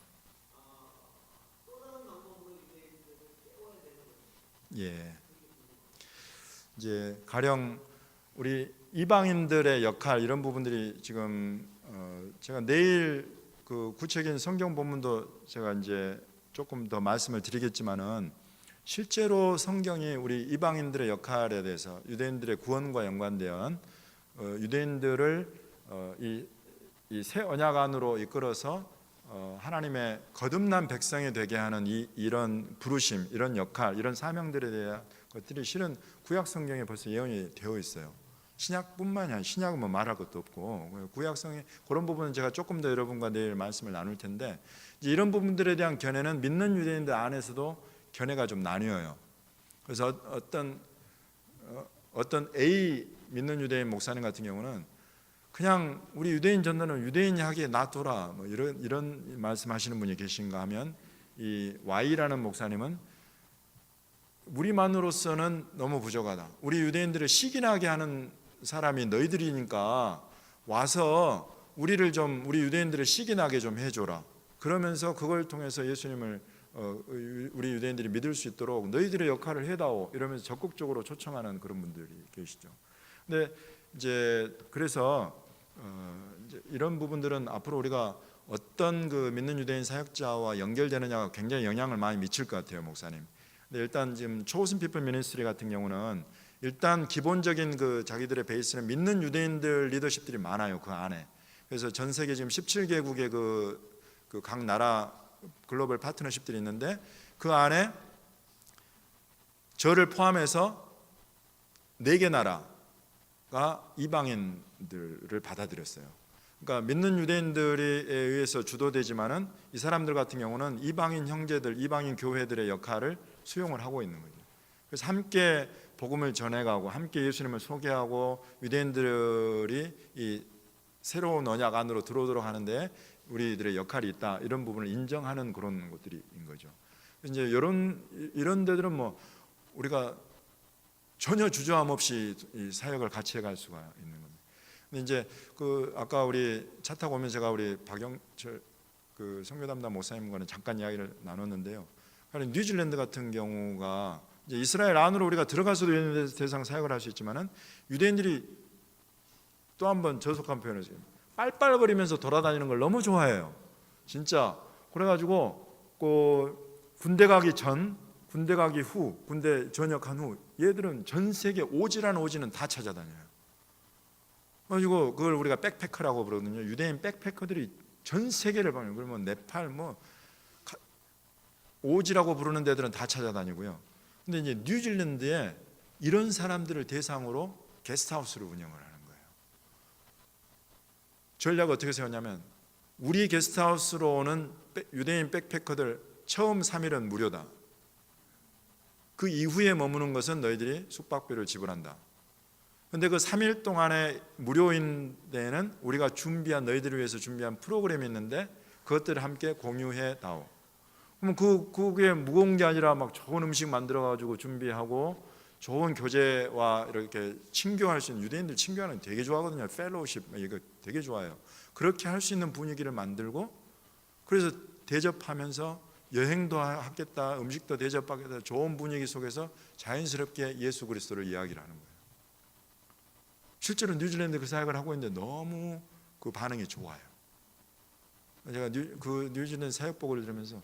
예. 이제 가령 우리 이방인들의 역할, 이런 부분들이 지금 제가 내일 그 구체적인 성경 본문도 제가 이제 조금 더 말씀을 드리겠지만은, 실제로 성경이 우리 이방인들의 역할에 대해서, 유대인들의 구원과 연관된 유대인들을 이 새 언약 안으로 이끌어서 하나님의 거듭난 백성이 되게 하는 이런 부르심, 이런 역할, 이런 사명들에 대한 것들이 실은 구약 성경에 벌써 예언이 되어 있어요. 신약뿐만이 아니라, 신약은 뭐 말할 것도 없고, 구약성의 그런 부분은 제가 조금 더 여러분과 내일 말씀을 나눌 텐데, 이제 이런 부분들에 대한 견해는 믿는 유대인들 안에서도 견해가 좀 나뉘어요. 그래서 어떤 A 믿는 유대인 목사님 같은 경우는 그냥 우리 유대인 전도는 유대인이 하기에 놔둬라, 뭐 이런 말씀하시는 분이 계신가 하면, 이 Y라는 목사님은 우리만으로서는 너무 부족하다. 우리 유대인들을 시기나게 하는 사람이 너희들이니까 와서 우리 유대인들을 시기나게 좀 해줘라. 그러면서 그걸 통해서 예수님을 우리 유대인들이 믿을 수 있도록 너희들의 역할을 해다오 이러면서 적극적으로 초청하는 그런 분들이 계시죠. 근데 이제 그래서 이제 이런 부분들은 앞으로 우리가 어떤 그 믿는 유대인 사역자와 연결되느냐가 굉장히 영향을 많이 미칠 것 같아요, 목사님. 근데 일단 지금 초호슨 피플 미니스트리 같은 경우는 일단 기본적인 그 자기들의 베이스는 믿는 유대인들 리더십들이 많아요, 그 안에. 그래서 전 세계 지금 17개국의 그 각 나라 글로벌 파트너십들이 있는데 그 안에 저를 포함해서 4개 나라가 이방인들을 받아들였어요. 그러니까 믿는 유대인들에 의해서 주도되지만은 이 사람들 같은 경우는 이방인 형제들, 이방인 교회들의 역할을 수용을 하고 있는 거죠. 그래서 함께 복음을 전해가고 함께 예수님을 소개하고 유대인들이 이 새로운 언약 안으로 들어오도록 하는데 우리들의 역할이 있다, 이런 부분을 인정하는 그런 것들인 거죠. 이제 이런 데들은 뭐 우리가 전혀 주저함 없이 이 사역을 같이 해갈 수가 있는 겁니다. 근데 이제 그 아까 우리 차 타고 오면 제가 우리 박영철 그 선교 담당 목사님과는 잠깐 이야기를 나눴는데요. 뉴질랜드 같은 경우가 이제 이스라엘 안으로 우리가 들어가서도 유대인 대상 사역을 할 수 있지만은 유대인들이 또 한 번 저속한 표현을 해요. 빨빨거리면서 돌아다니는 걸 너무 좋아해요. 진짜. 그래가지고 그 군대 가기 전, 군대 가기 후, 군대 전역한 후 얘들은 전 세계 오지라는 오지는 다 찾아다녀요. 그래가지고 그걸 우리가 백패커라고 부르거든요. 유대인 백패커들이 전 세계를 방문해요. 그러면 네팔 뭐 오지라고 부르는 데들은 다 찾아다니고요. 근데 이제 뉴질랜드에 이런 사람들을 대상으로 게스트하우스를 운영을 하는 거예요. 전략을 어떻게 세웠냐면 우리 게스트하우스로 오는 유대인 백패커들 처음 3일은 무료다. 그 이후에 머무는 것은 너희들이 숙박비를 지불한다. 근데 그 3일 동안의 무료인 데에는 우리가 준비한, 너희들을 위해서 준비한 프로그램이 있는데 그것들을 함께 공유해 다오. 그럼 그게 무거운 게 아니라 막 좋은 음식 만들어 가지고 준비하고 좋은 교제와 이렇게 친교할 수 있는, 유대인들 친교하는 거 되게 좋아하거든요. 펠로우십 이거 되게 좋아해요. 그렇게 할 수 있는 분위기를 만들고, 그래서 대접하면서 여행도 하겠다, 음식도 대접하겠다, 좋은 분위기 속에서 자연스럽게 예수 그리스도를 이야기를 하는 거예요. 실제로 뉴질랜드 그 사역을 하고 있는데 너무 그 반응이 좋아요. 제가 그 뉴질랜드 사역복을 들으면서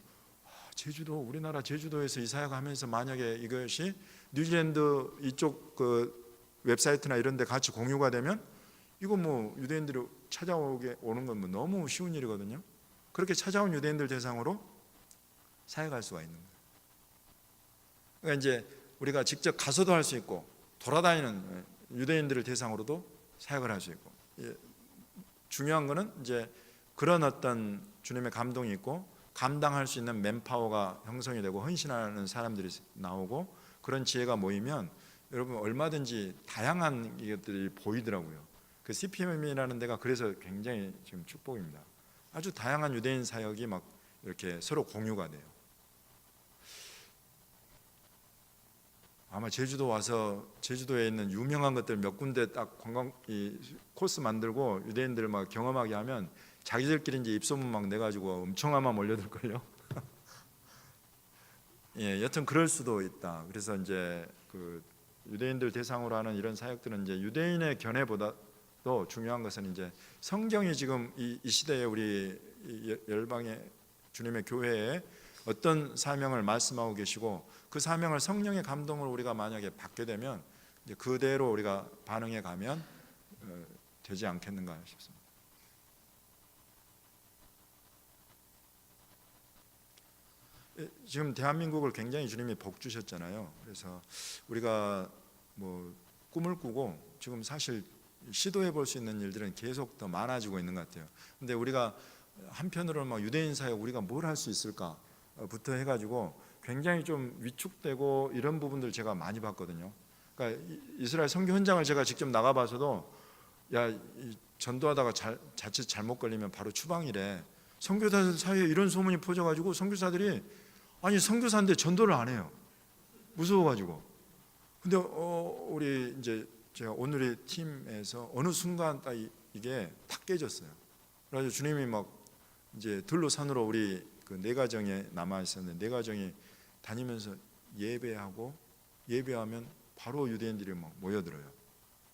제주도, 우리나라 제주도에서 이 사역하면서 만약에 이것이 뉴질랜드 이쪽 그 웹사이트나 이런 데 같이 공유가 되면 이거 뭐 유대인들이 찾아오게 오는 건 뭐 너무 쉬운 일이거든요. 그렇게 찾아온 유대인들 대상으로 사역할 수가 있는 거예요. 그러니까 이제 우리가 직접 가서도 할 수 있고 돌아다니는 유대인들을 대상으로도 사역을 할 수 있고, 중요한 거는 이제 그런 어떤 주님의 감동이 있고 감당할 수 있는 맨파워가 형성이 되고 헌신하는 사람들이 나오고 그런 지혜가 모이면 여러분 얼마든지 다양한 것들이 보이더라고요. 그 CPM이라는 데가 그래서 굉장히 지금 축복입니다. 아주 다양한 유대인 사역이 막 이렇게 서로 공유가 돼요. 아마 제주도 와서 제주도에 있는 유명한 것들 몇 군데 딱 관광 코스 만들고 유대인들 막 경험하게 하면 자기들끼리 이제 입소문 막 내가지고 엄청 아마 몰려들걸요. 예, 여튼 그럴 수도 있다. 그래서 이제 그 유대인들 대상으로 하는 이런 사역들은 이제 유대인의 견해보다도 중요한 것은 이제 성경이 지금 이 시대에 우리 열방의 주님의 교회에 어떤 사명을 말씀하고 계시고 그 사명을 성령의 감동을 우리가 만약에 받게 되면 이제 그대로 우리가 반응해 가면 되지 않겠는가 싶습니다. 지금 대한민국을 굉장히 주님이 복 주셨잖아요. 그래서 우리가 뭐 꿈을 꾸고 지금 사실 시도해 볼 수 있는 일들은 계속 더 많아지고 있는 것 같아요. 근데 우리가 한편으로는 막 유대인 사역 우리가 뭘 할 수 있을까부터 해가지고 굉장히 좀 위축되고 이런 부분들 제가 많이 봤거든요. 그러니까 이스라엘 선교 현장을 제가 직접 나가봐서도 야, 전도하다가 자칫 잘못 걸리면 바로 추방이래. 선교사들 사이에 이런 소문이 퍼져가지고 선교사들이 아니 선교사인데 전도를 안 해요. 무서워가지고. 근데 우리 이제 제가 오늘의 팀에서 어느 순간 딱 이게 탁 깨졌어요. 그래서 주님이 막 이제 들로 산으로 우리 그 네 가정에 남아 있었는데 네 가정이 다니면서 예배하면 바로 유대인들이 막 모여들어요.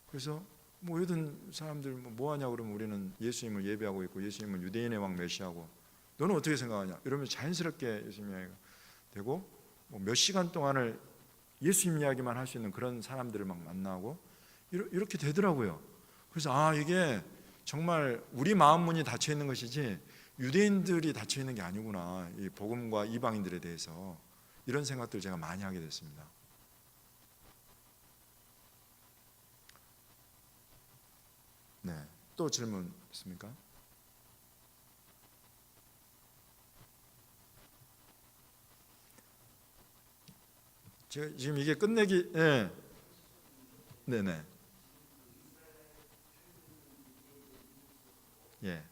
그래서 모여든 사람들 뭐 하냐 그러면 우리는 예수님을 예배하고 있고 예수님은 유대인의 왕 메시아고 너는 어떻게 생각하냐 이러면 자연스럽게 예수님 이야기가 되고 몇 시간 동안을 예수님 이야기만 할 수 있는 그런 사람들을 막 만나고 이렇게 되더라고요. 그래서 이게 정말 우리 마음 문이 닫혀 있는 것이지 유대인들이 닫혀 있는 게 아니구나. 이 복음과 이방인들에 대해서 이런 생각들을 제가 많이 하게 됐습니다. 네, 또 질문 있습니까? 제가 지금 이게 끝내기 네네 예.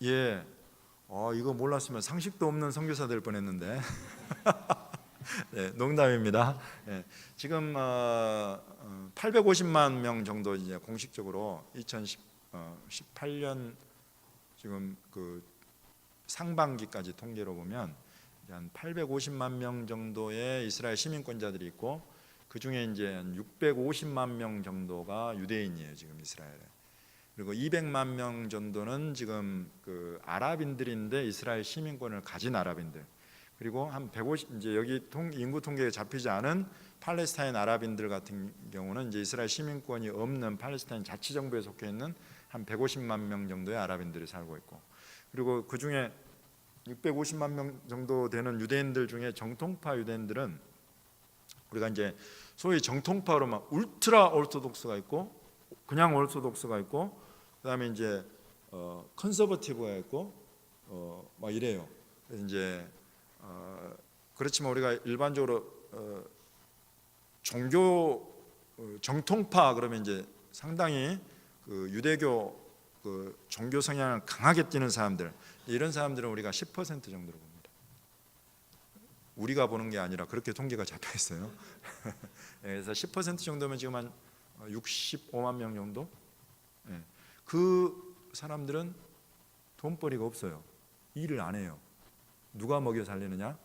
예. 이거 몰랐으면 상식도 없는 선교사 될 뻔했는데. 네, 농담입니다. 예. 지금 850만 명 정도 이제 공식적으로 2018년 지금 그 상반기까지 통계로 보면 한 850만 명 정도의 이스라엘 시민권자들이 있고 그 중에 이제 한 650만 명 정도가 유대인이에요, 지금 이스라엘에. 그리고 200만 명 정도는 지금 그 아랍인들인데 이스라엘 시민권을 가진 아랍인들. 그리고 한 150 이제 여기 인구 통계에 잡히지 않은 팔레스타인 아랍인들 같은 경우는 이제 이스라엘 시민권이 없는 팔레스타인 자치정부에 속해 있는 한 150만 명 정도의 아랍인들이 살고 있고, 그리고 그 중에 650만 명 정도 되는 유대인들 중에 정통파 유대인들은 우리가 이제 소위 정통파로 막 울트라 오르토독스가 있고 그냥 오르토독스가 있고 그다음에 이제 컨서버티브가 있고 막 이래요. 그래서 이제 그렇지만 우리가 일반적으로 종교 정통파 그러면 이제 상당히 그 유대교 그 종교 성향을 강하게 띠는 사람들, 이런 사람들은 우리가 10% 정도로 봅니다. 우리가 보는 게 아니라 그렇게 통계가 잡혀 있어요. 그래서 10% 정도면 지금 한 65만 명 정도. 그 사람들은 돈벌이가 없어요. 일을 안 해요. 누가 먹여 살리느냐?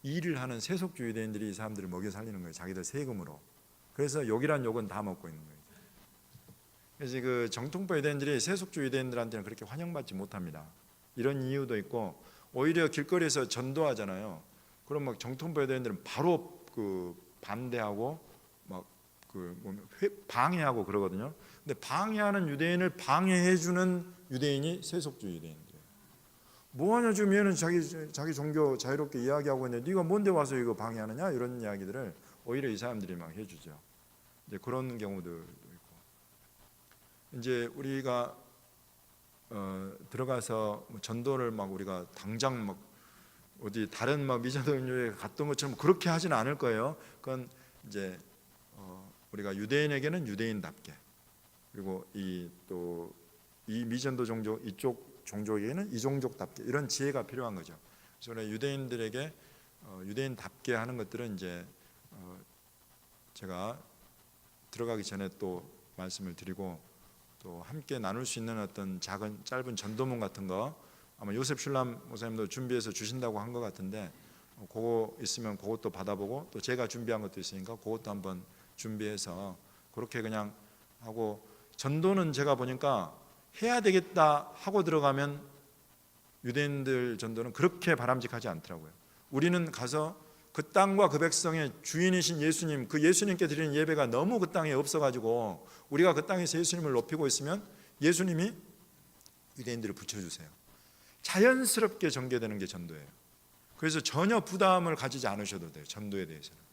일을 하는 세속주 유대인들이 이 사람들을 먹여 살리는 거예요. 자기들 세금으로. 그래서 욕이란 욕은 다 먹고 있는 거예요. 그래서 그 정통파 유대인들이 세속주 유대인들한테는 그렇게 환영받지 못합니다. 이런 이유도 있고, 오히려 길거리에서 전도하잖아요. 그럼 막 정통파 유대인들은 바로 그 반대하고 막 그 방해하고 그러거든요. 근데 방해하는 유대인을 방해해주는 유대인이 세속주 유대인들이에요. 뭐하냐 지금 얘는 자기 종교 자유롭게 이야기하고 있는데 네가 뭔데 와서 이거 방해하느냐, 이런 이야기들을 오히려 이 사람들이 막 해주죠. 이제 그런 경우도 있고, 이제 우리가 들어가서 전도를 막 우리가 당장 막 어디 다른 막 미전도교회에 갔던 것처럼 그렇게 하지는 않을 거예요. 그건 이제 우리가 유대인에게는 유대인답게, 그리고 이 미전도 종족 이쪽 종족에게는 이종족답게, 이런 지혜가 필요한 거죠. 그래서 유대인들에게 유대인답게 하는 것들은 이제 제가 들어가기 전에 또 말씀을 드리고 또 함께 나눌 수 있는 어떤 짧은 전도문 같은 거 아마 요셉 슐람 목사님도 준비해서 주신다고 한 것 같은데, 그거 있으면 그것도 받아보고 또 제가 준비한 것도 있으니까 그것도 한번 준비해서 그렇게 그냥 하고, 전도는 제가 보니까 해야 되겠다 하고 들어가면 유대인들 전도는 그렇게 바람직하지 않더라고요. 우리는 가서 그 땅과 그 백성의 주인이신 예수님, 그 예수님께 드리는 예배가 너무 그 땅에 없어가지고 우리가 그 땅에서 예수님을 높이고 있으면 예수님이 유대인들을 붙여주세요. 자연스럽게 전개되는 게 전도예요. 그래서 전혀 부담을 가지지 않으셔도 돼요. 전도에 대해서는.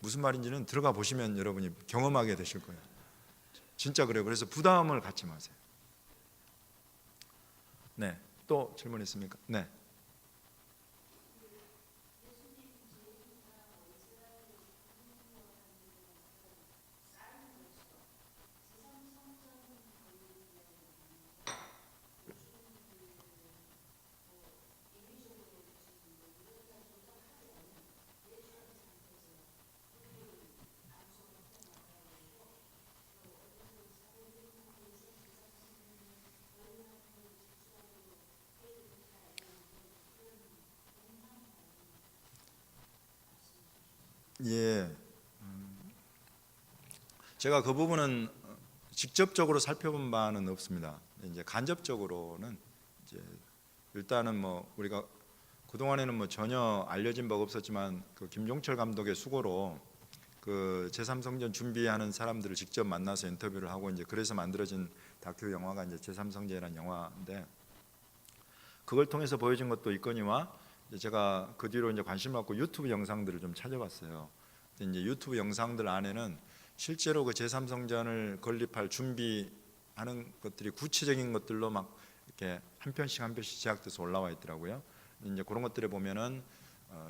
무슨 말인지는 들어가 보시면 여러분이 경험하게 되실 거예요. 진짜 그래요. 그래서 부담을 갖지 마세요. 네, 또 질문 있습니까? 네. 예, 제가 그 부분은 직접적으로 살펴본 바는 없습니다. 이제 간접적으로는 이제 일단은 뭐 우리가 그 동안에는 뭐 전혀 알려진 바가 없었지만 그 김종철 감독의 수고로 그 제3성전 준비하는 사람들을 직접 만나서 인터뷰를 하고 이제 그래서 만들어진 다큐 영화가 이제 제3성전이라는 영화인데, 그걸 통해서 보여진 것도 있거니와 이제 제가 그 뒤로 이제 관심 갖고 유튜브 영상들을 좀 찾아봤어요. 근데 이제 유튜브 영상들 안에는 실제로 그 제3성전을 건립할 준비하는 것들이 구체적인 것들로 막 이렇게 한 편씩 한 편씩 제작돼서 올라와 있더라고요. 이제 그런 것들을 보면은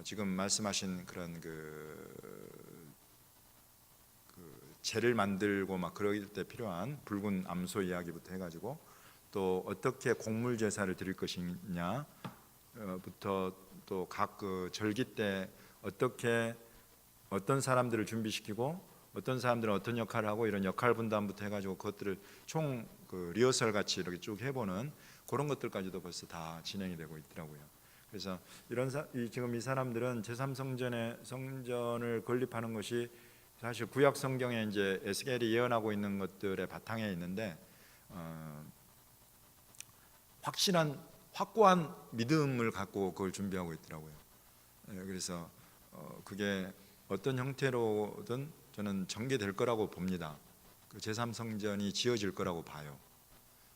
지금 말씀하신 그런 그 재를 만들고 막 그럴 때 필요한 붉은 암소 이야기부터 해가지고 또 어떻게 곡물 제사를 드릴 것이냐 부터 또 각 그 절기 때 어떻게 어떤 사람들을 준비시키고 어떤 사람들은 어떤 역할을 하고 이런 역할 분담부터 해가지고 그것들을 총 그 리허설 같이 이렇게 쭉 해보는 그런 것들까지도 벌써 다 진행이 되고 있더라고요. 그래서 지금 이 사람들은 제3성전의 성전을 건립하는 것이 사실 구약 성경에 이제 에스겔이 예언하고 있는 것들의 바탕에 있는데 확고한 믿음을 갖고 그걸 준비하고 있더라고요. 그래서 그게 어떤 형태로든 저는 전개될 거라고 봅니다. 그 제3성전이 지어질 거라고 봐요.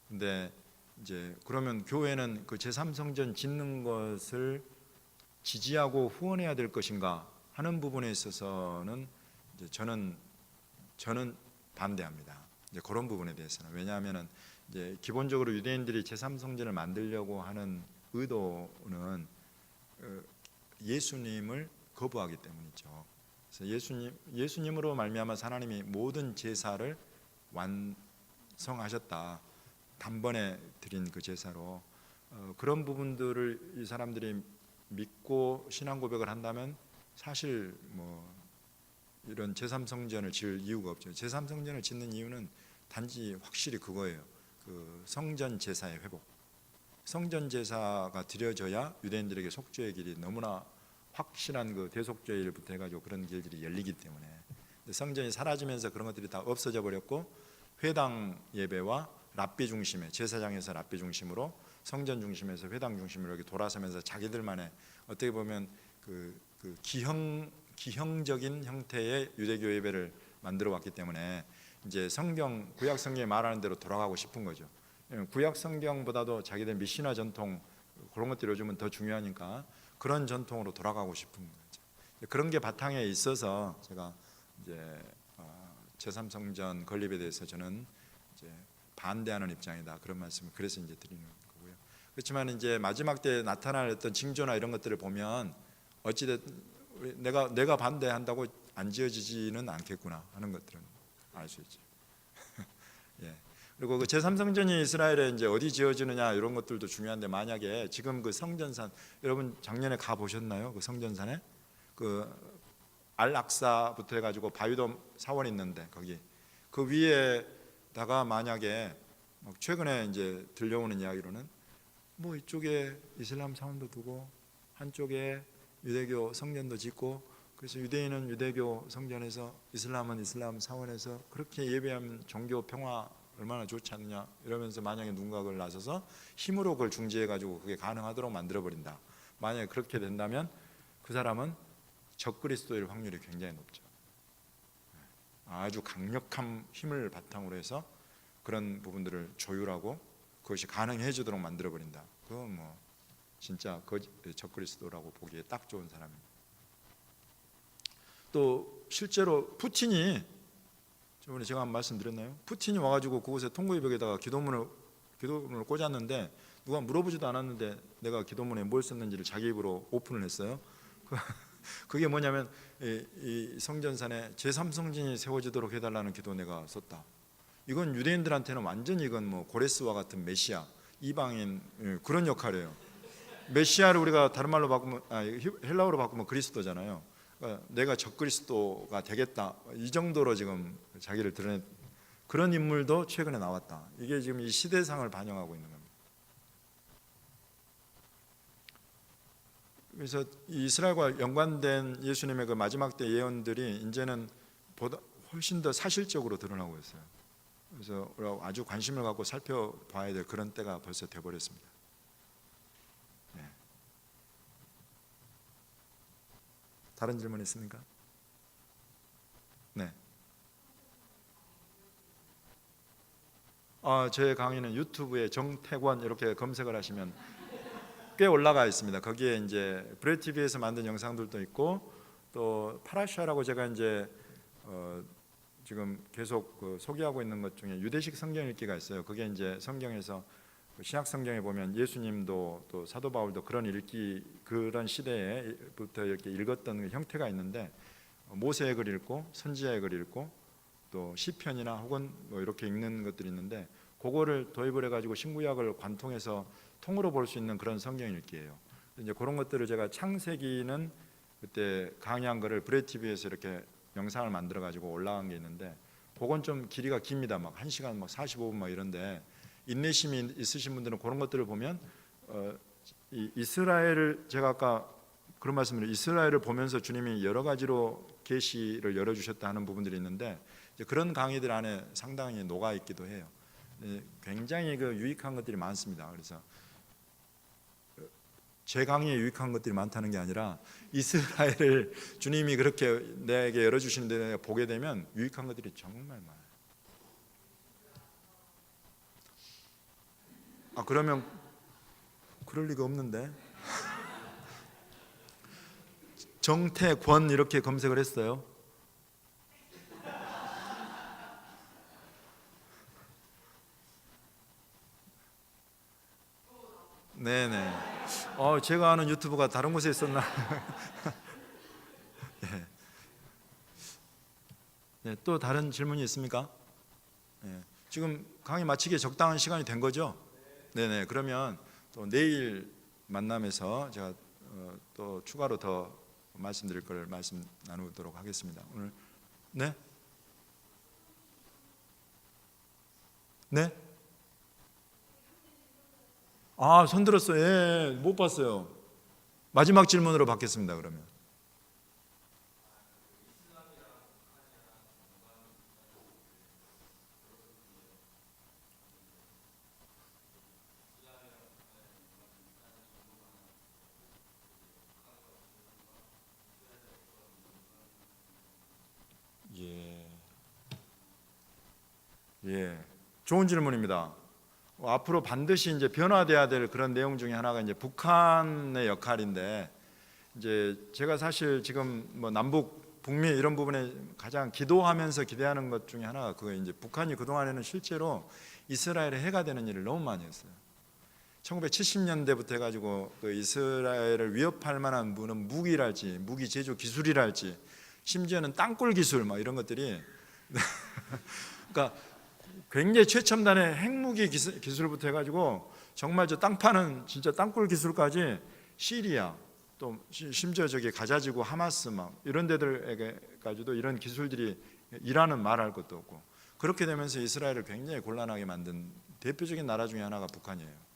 근데 이제 그러면 교회는 그 제3성전 짓는 것을 지지하고 후원해야 될 것인가 하는 부분에 있어서는 이제 저는 반대합니다. 이제 그런 부분에 대해서는. 왜냐하면은 이제 기본적으로 유대인들이 제3성전을 만들려고 하는 의도는 예수님을 거부하기 때문이죠. 그래서 예수님으로 말미암아 하나님이 모든 제사를 완성하셨다. 단번에 드린 그 제사로 그런 부분들을 이 사람들이 믿고 신앙 고백을 한다면 사실 뭐 이런 제3성전을 지을 이유가 없죠. 제3성전을 짓는 이유는 단지 확실히 그거예요. 그 성전 제사의 회복. 성전 제사가 드려져야 유대인들에게 속죄의 길이 너무나 확실한 그 대속죄의 일부터 해가지고 그런 길들이 열리기 때문에 성전이 사라지면서 그런 것들이 다 없어져 버렸고 회당 예배와 랍비 중심의 제사장에서 랍비 중심으로 성전 중심에서 회당 중심으로 이렇게 돌아서면서 자기들만의 어떻게 보면 그 기형적인 형태의 유대교 예배를 만들어 왔기 때문에 이제 구약 성경에 말하는 대로 돌아가고 싶은 거죠. 구약 성경보다도 자기들 미시나 전통 그런 것들이 요즘은 더 중요하니까 그런 전통으로 돌아가고 싶은 거죠. 그런 게 바탕에 있어서 제가 이제 제3성전 건립에 대해서 저는 이제 반대하는 입장이다. 그런 말씀을 그래서 이제 드리는 거고요. 그렇지만 이제 마지막 때 나타날 어떤 징조나 이런 것들을 보면 어찌됐든 내가 반대한다고 안 지어지지는 않겠구나 하는 것들은 알 수 있죠. 예. 그리고 그 제3성전이 이스라엘에 이제 어디 지어지느냐 이런 것들도 중요한데 만약에 지금 그 성전산 여러분 작년에 가 보셨나요? 그 성전산에 그 알악사부터 해가지고 바위돔 사원 있는데 거기 그 위에다가 만약에 최근에 이제 들려오는 이야기로는 뭐 이쪽에 이슬람 사원도 두고 한쪽에 유대교 성전도 짓고 그래서 유대인은 유대교 성전에서 이슬람은 이슬람 사원에서 그렇게 예배하면 종교 평화 얼마나 좋지 않느냐 이러면서 만약에 누군가 그걸 나서서 힘으로 그걸 중지해가지고 그게 가능하도록 만들어버린다. 만약에 그렇게 된다면 그 사람은 적그리스도일 확률이 굉장히 높죠. 아주 강력한 힘을 바탕으로 해서 그런 부분들을 조율하고 그것이 가능해지도록 만들어버린다. 그건 뭐 진짜 적그리스도라고 보기에 딱 좋은 사람입니다. 또 실제로 푸틴이 저번에 제가 한 말씀 드렸나요? 푸틴이 와가지고 그곳에 통구의 벽에다가 기도문을 꽂았는데 누가 물어보지도 않았는데 내가 기도문에 뭘 썼는지를 자기 입으로 오픈을 했어요. 그게 뭐냐면 이 성전산에 제3성전이 세워지도록 해달라는 기도 내가 썼다. 이건 유대인들한테는 완전히 이건 뭐 고레스와 같은 메시아 이방인 그런 역할이에요. 메시아를 우리가 다른 말로 바꾸면 헬라어로 바꾸면 그리스도잖아요. 그러니까 내가 적그리스도가 되겠다 이 정도로 지금 자기를 드러낸 그런 인물도 최근에 나왔다. 이게 지금 이 시대상을 반영하고 있는 겁니다. 그래서 이스라엘과 연관된 예수님의 그 마지막 때 예언들이 이제는 보다 훨씬 더 사실적으로 드러나고 있어요. 그래서 아주 관심을 갖고 살펴봐야 될 그런 때가 벌써 돼버렸습니다. 네. 다른 질문 있습니까? 네. 제 강의는 유튜브에 정태권 이렇게 검색을 하시면 꽤 올라가 있습니다. 거기에 이제 브레티비에서 만든 영상들도 있고 또 파라샤라고 제가 이제 지금 계속 소개하고 있는 것 중에 유대식 성경 읽기가 있어요. 그게 이제 성경에서 신약 성경에 보면 예수님도 또 사도 바울도 그런 읽기 그런 시대에부터 이렇게 읽었던 형태가 있는데 모세의 글 읽고 선지자의 글 읽고 또 시편이나 혹은 뭐 이렇게 읽는 것들이 있는데 그거를 도입을 해가지고 신구약을 관통해서 통으로 볼 수 있는 그런 성경 읽기예요. 이제 그런 것들을 제가 창세기는 그때 강의한 거를 브레티비에서 이렇게 영상을 만들어 가지고 올라간 게 있는데 그건 좀 길이가 깁니다. 막 1시간 막 45분 막 이런데 인내심이 있으신 분들은 그런 것들을 보면 이스라엘을 제가 아까 그런 말씀을 이스라엘을 보면서 주님이 여러 가지로 계시를 열어 주셨다 하는 부분들이 있는데 이제 그런 강의들 안에 상당히 녹아 있기도 해요. 굉장히 그 유익한 것들이 많습니다. 그래서 제 강의에 유익한 것들이 많다는 게 아니라 이스라엘을 주님이 그렇게 내게 열어주시는데 내가 보게 되면 유익한 것들이 정말 많아요. 그러면 그럴 리가 없는데 정태권 이렇게 검색을 했어요. 네네. 제가 아는 유튜브가 다른 곳에 있었나? 네. 네, 또 다른 질문이 있습니까? 네. 지금 강의 마치기에 적당한 시간이 된 거죠? 네네. 그러면 또 내일 만남에서 제가 또 추가로 더 말씀드릴 걸 말씀 나누도록 하겠습니다. 오늘 네? 네? 손 들었어요. 예, 못 봤어요. 마지막 질문으로 받겠습니다. 그러면. 예, 예, 좋은 질문입니다. 앞으로 반드시 이제 변화돼야 될 그런 내용 중에 하나가 이제 북한의 역할인데, 이제 제가 사실 지금 뭐 남북 북미 이런 부분에 가장 기도하면서 기대하는 것 중에 하나가 그거 이제 북한이 그 동안에는 실제로 이스라엘의 해가 되는 일을 너무 많이 했어요. 1970년대부터 해가지고 그 이스라엘을 위협할 만한 무기랄지 무기 제조 기술이랄지 심지어는 땅굴 기술 막 이런 것들이 그러니까 굉장히 최첨단의 핵무기 기술부터 해가지고 정말 저 땅 파는 진짜 땅굴 기술까지 시리아 또 심지어 저기 가자지구 하마스 막 이런 데들에게까지도 이런 기술들이 이라는 말할 것도 없고 그렇게 되면서 이스라엘을 굉장히 곤란하게 만든 대표적인 나라 중에 하나가 북한이에요.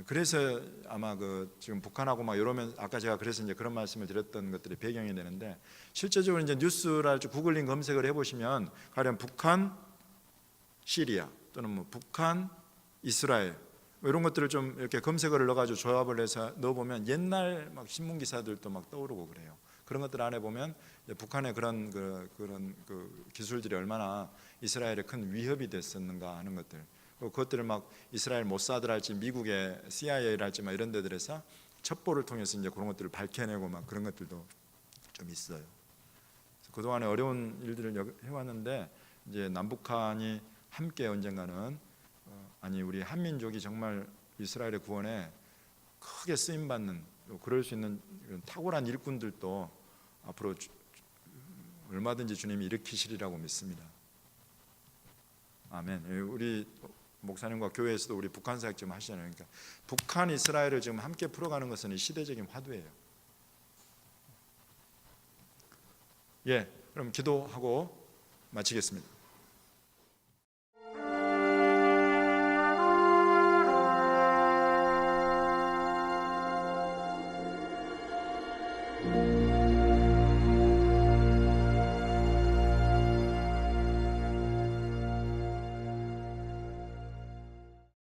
그래서 아마 그 지금 북한하고 막 이러면 아까 제가 그래서 이제 그런 말씀을 드렸던 것들이 배경이 되는데 실제적으로 이제 뉴스랄지 구글링 검색을 해보시면 가령 북한 시리아 또는 뭐 북한 이스라엘 뭐 이런 것들을 좀 이렇게 검색어를 넣어가지고 조합을 해서 넣어보면 옛날 막 신문 기사들도 막 떠오르고 그래요. 그런 것들 안에 보면 북한의 그런 기술들이 얼마나 이스라엘에 큰 위협이 됐었는가 하는 것들. 그것들을 막 이스라엘 모사드랄지 미국의 CIA랄지 막 이런 데들에서 첩보를 통해서 이제 그런 것들을 밝혀내고 막 그런 것들도 좀 있어요. 그 동안에 어려운 일들을 해왔는데 이제 남북한이 함께 언젠가는 아니 우리 한민족이 정말 이스라엘의 구원에 크게 쓰임 받는 그럴 수 있는 이런 탁월한 일꾼들도 앞으로 얼마든지 주님이 일으키시리라고 믿습니다. 아멘. 우리 목사님과 교회에서도 우리 북한 사역 좀 하시잖아요. 그러니까 북한 이스라엘을 지금 함께 풀어가는 것은 이 시대적인 화두예요. 예, 그럼 기도하고 마치겠습니다. 주십시오.